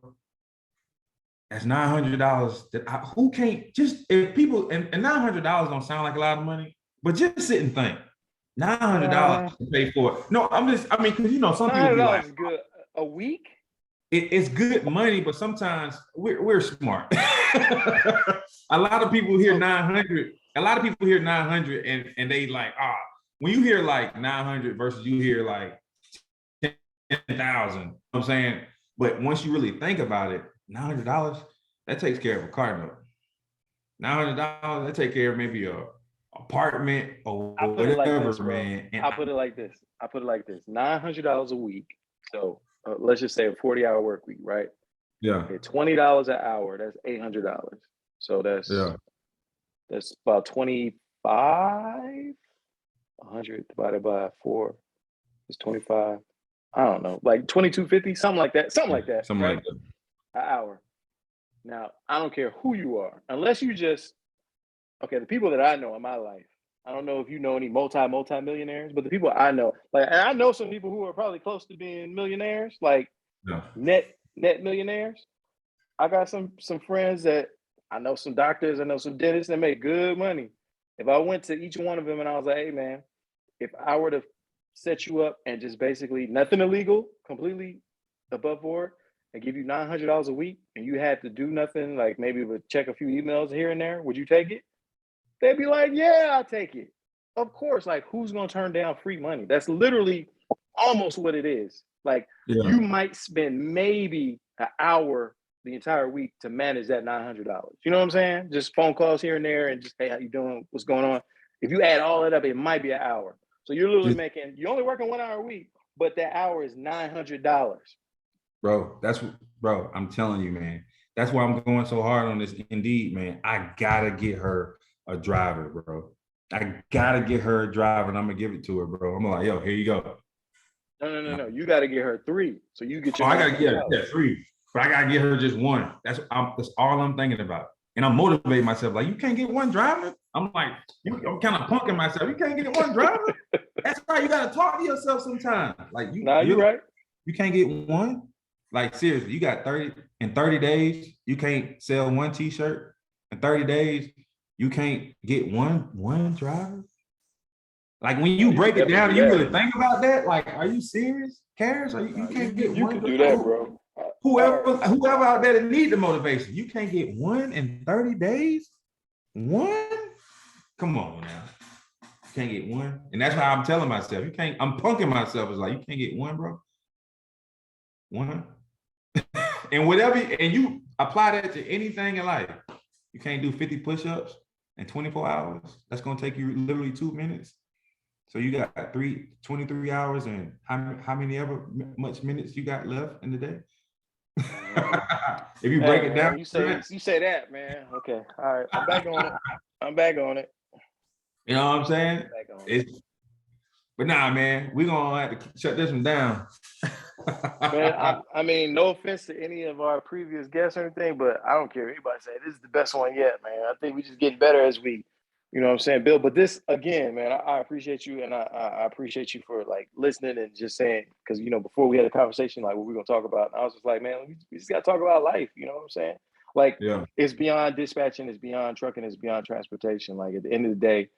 that's $900. Who can't just, if people, and $900 don't sound like a lot of money, but just sit and think. $900 to pay for it. No, I mean, because some people be like, is good a week. It's good money, but sometimes we're smart. A lot of people hear 900. A lot of people hear 900 and they like, when you hear like 900 versus you hear like 10,000, you know what I'm saying? But once you really think about it, $900, that takes care of a car note. $900, that takes care of maybe a apartment or whatever, man. I put it like this. $900 a week. So let's just say a 40-hour work week, right? Yeah. Okay, $20 an hour. That's $800. So that's about 25. 100 divided by 4 is 25. I don't know, like 22.50, something like that. Something like that. Something right? like that. An hour. Now, I don't care who you are, unless you just, the people that I know in my life, I don't know if you know any multi-millionaires, but the people I know, and I know some people who are probably close to being millionaires, net millionaires. I got some friends that I know, some doctors, I know some dentists that make good money. If I went to each one of them and I was like, hey man, if I were to set you up and just basically nothing illegal, completely above board, and give you $900 a week, and you had to do nothing, like maybe would check a few emails here and there, would you take it? They'd be like, yeah, I'll take it. Of course, like who's gonna turn down free money? That's literally almost what it is. You might spend maybe an hour the entire week to manage that $900. You know what I'm saying? Just phone calls here and there and just, hey, how you doing? What's going on? If you add all that up, it might be an hour. So you're literally you're only working 1 hour a week, but that hour is $900. Bro, I'm telling you, man. That's why I'm going so hard on this Indeed, man. I gotta get her a driver, bro. I gotta get her a driver, and I'm gonna give it to her, bro. I'm like, yo, here you go. No. You gotta get her 3, so you get your. I gotta get her 3, but I gotta get her just 1. That's all I'm thinking about, and I'm motivating myself. Like, you can't get 1 driver. I'm like, I'm kind of punking myself. You can't get 1 driver. That's right. You gotta talk to yourself sometimes. Like you're right. You can't get 1. Like, seriously, you got 30 days. You can't sell 1 t-shirt in 30 days. You can't get one driver. Like, when you break it down, you really think about that. Like, are you serious, Cares? You can't get 1. You can do that, bro. Whoever out there that need the motivation, you can't get 1 in 30 days. 1? Come on now. You can't get 1. And that's how I'm telling myself. You can't. I'm punking myself. It's like, you can't get 1, bro. 1. And whatever, and you apply that to anything in life. You can't do 50 push-ups in 24 hours. That's gonna take you literally 2 minutes. So you got 23 hours, and how many ever much minutes you got left in the day? If you break it down, you say that, man. Okay, all right. I'm back on it. You know what I'm saying? But nah, man, we're gonna have to shut this one down. Man, I mean, no offense to any of our previous guests or anything, but I don't care. Anybody say this is the best one yet, man. I think we just getting better as we You know what I'm saying, Bill? But this again, man, I appreciate you, and I appreciate you for like listening and just saying, because before we had a conversation like what we're gonna talk about, and I was just like, man, we just gotta talk about life. You know what I'm saying? Like Yeah. it's beyond dispatching, it's beyond trucking, it's beyond transportation. Like at the end of the day,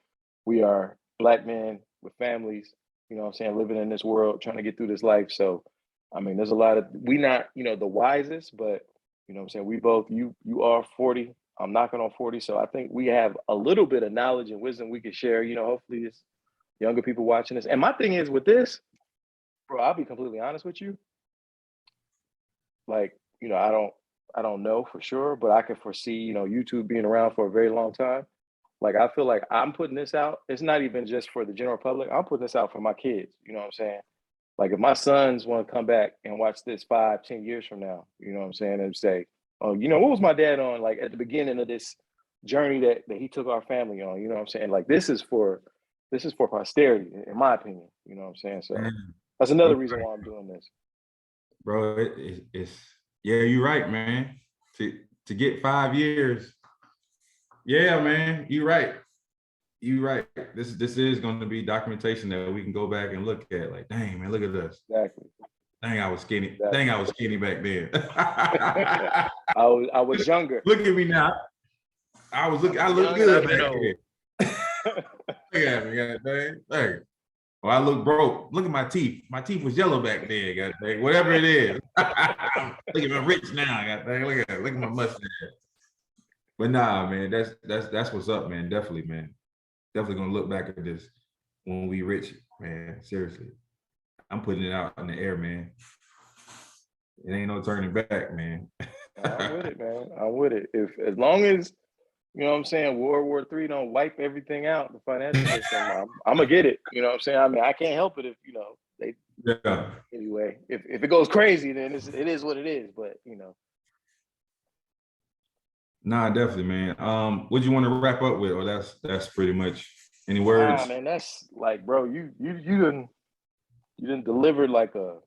we are Black men with families. You know what I'm saying? Living in this world, trying to get through this life. So, I mean, there's a lot of we not the wisest, but you know what I'm saying. We both you are 40. I'm knocking on 40, so I think we have a little bit of knowledge and wisdom we can share. Hopefully, it's younger people watching this. And my thing is with this, bro, I'll be completely honest with you. Like, I don't know for sure, but I can foresee, YouTube being around for a very long time. Like, I feel like I'm putting this out. It's not even just for the general public. I'm putting this out for my kids. You know what I'm saying? Like, if my sons want to come back and watch this 5-10 years from now, you know what I'm saying, and say, oh, what was my dad on like at the beginning of this journey that he took our family on? You know what I'm saying? Like this is for posterity, in my opinion. You know what I'm saying? So that's another reason why I'm doing this. Bro, it's yeah, you're right, man. To get 5 years. Yeah, man, you're right. You're right. This is going to be documentation that we can go back and look at. Like, dang, man, look at us. Exactly. Dang, I was skinny. Exactly. Dang, I was skinny back then. I was younger. Look at me now. I look good back then. Look at me, goddamn. Hey. Well, I look broke. Look at my teeth. My teeth was yellow back then, goddamn. Whatever it is. Look at me rich now, goddamn. Look at my mustache. But nah, man, that's what's up, man. Definitely, man. Definitely gonna look back at this when we rich, man. Seriously. I'm putting it out in the air, man. It ain't no turning back, man. I'm with it, man. I'm with it. As long as you know what I'm saying, World War III don't wipe everything out, the financial system, I'm gonna get it. You know what I'm saying? I mean, I can't help it if they. Yeah. Anyway, if it goes crazy, then it is what it is. But Nah, definitely, man. What do you want to wrap up with? Or that's pretty much any words? Nah, man, that's like, bro, you didn't deliver like a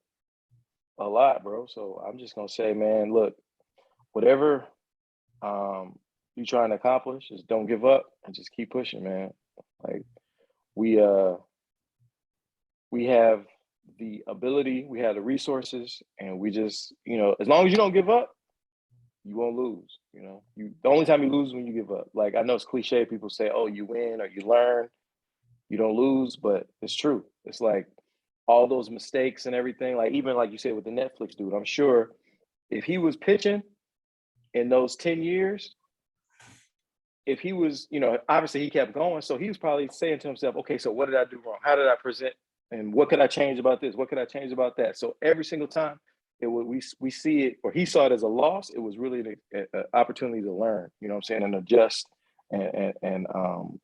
lot, bro. So I'm just gonna say, man, look, whatever you trying to accomplish, just don't give up and just keep pushing, man. Like we have the ability, we have the resources, and we just, as long as you don't give up, you won't lose. The only time you lose is when you give up. Like I know it's cliche, people say, oh, you win or you learn, you don't lose, but it's true. It's like all those mistakes and everything, like even like you said with the Netflix dude, I'm sure if he was pitching in those 10 years, if he was, obviously he kept going. So he was probably saying to himself, okay, so what did I do wrong? How did I present? And what could I change about this? What could I change about that? So every single time we see it, or he saw it as a loss, it was really an opportunity to learn, you know what I'm saying, and adjust and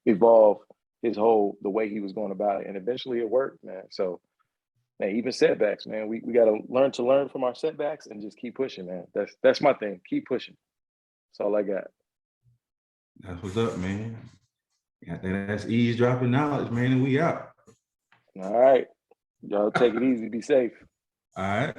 evolve the way he was going about it. And eventually it worked, man. So man, even setbacks, man, we got to learn from our setbacks and just keep pushing, man. That's my thing. Keep pushing. That's all I got. That's what's up, man. That's eavesdropping knowledge, man, and we out. All right. Y'all take it easy. Be safe. All right.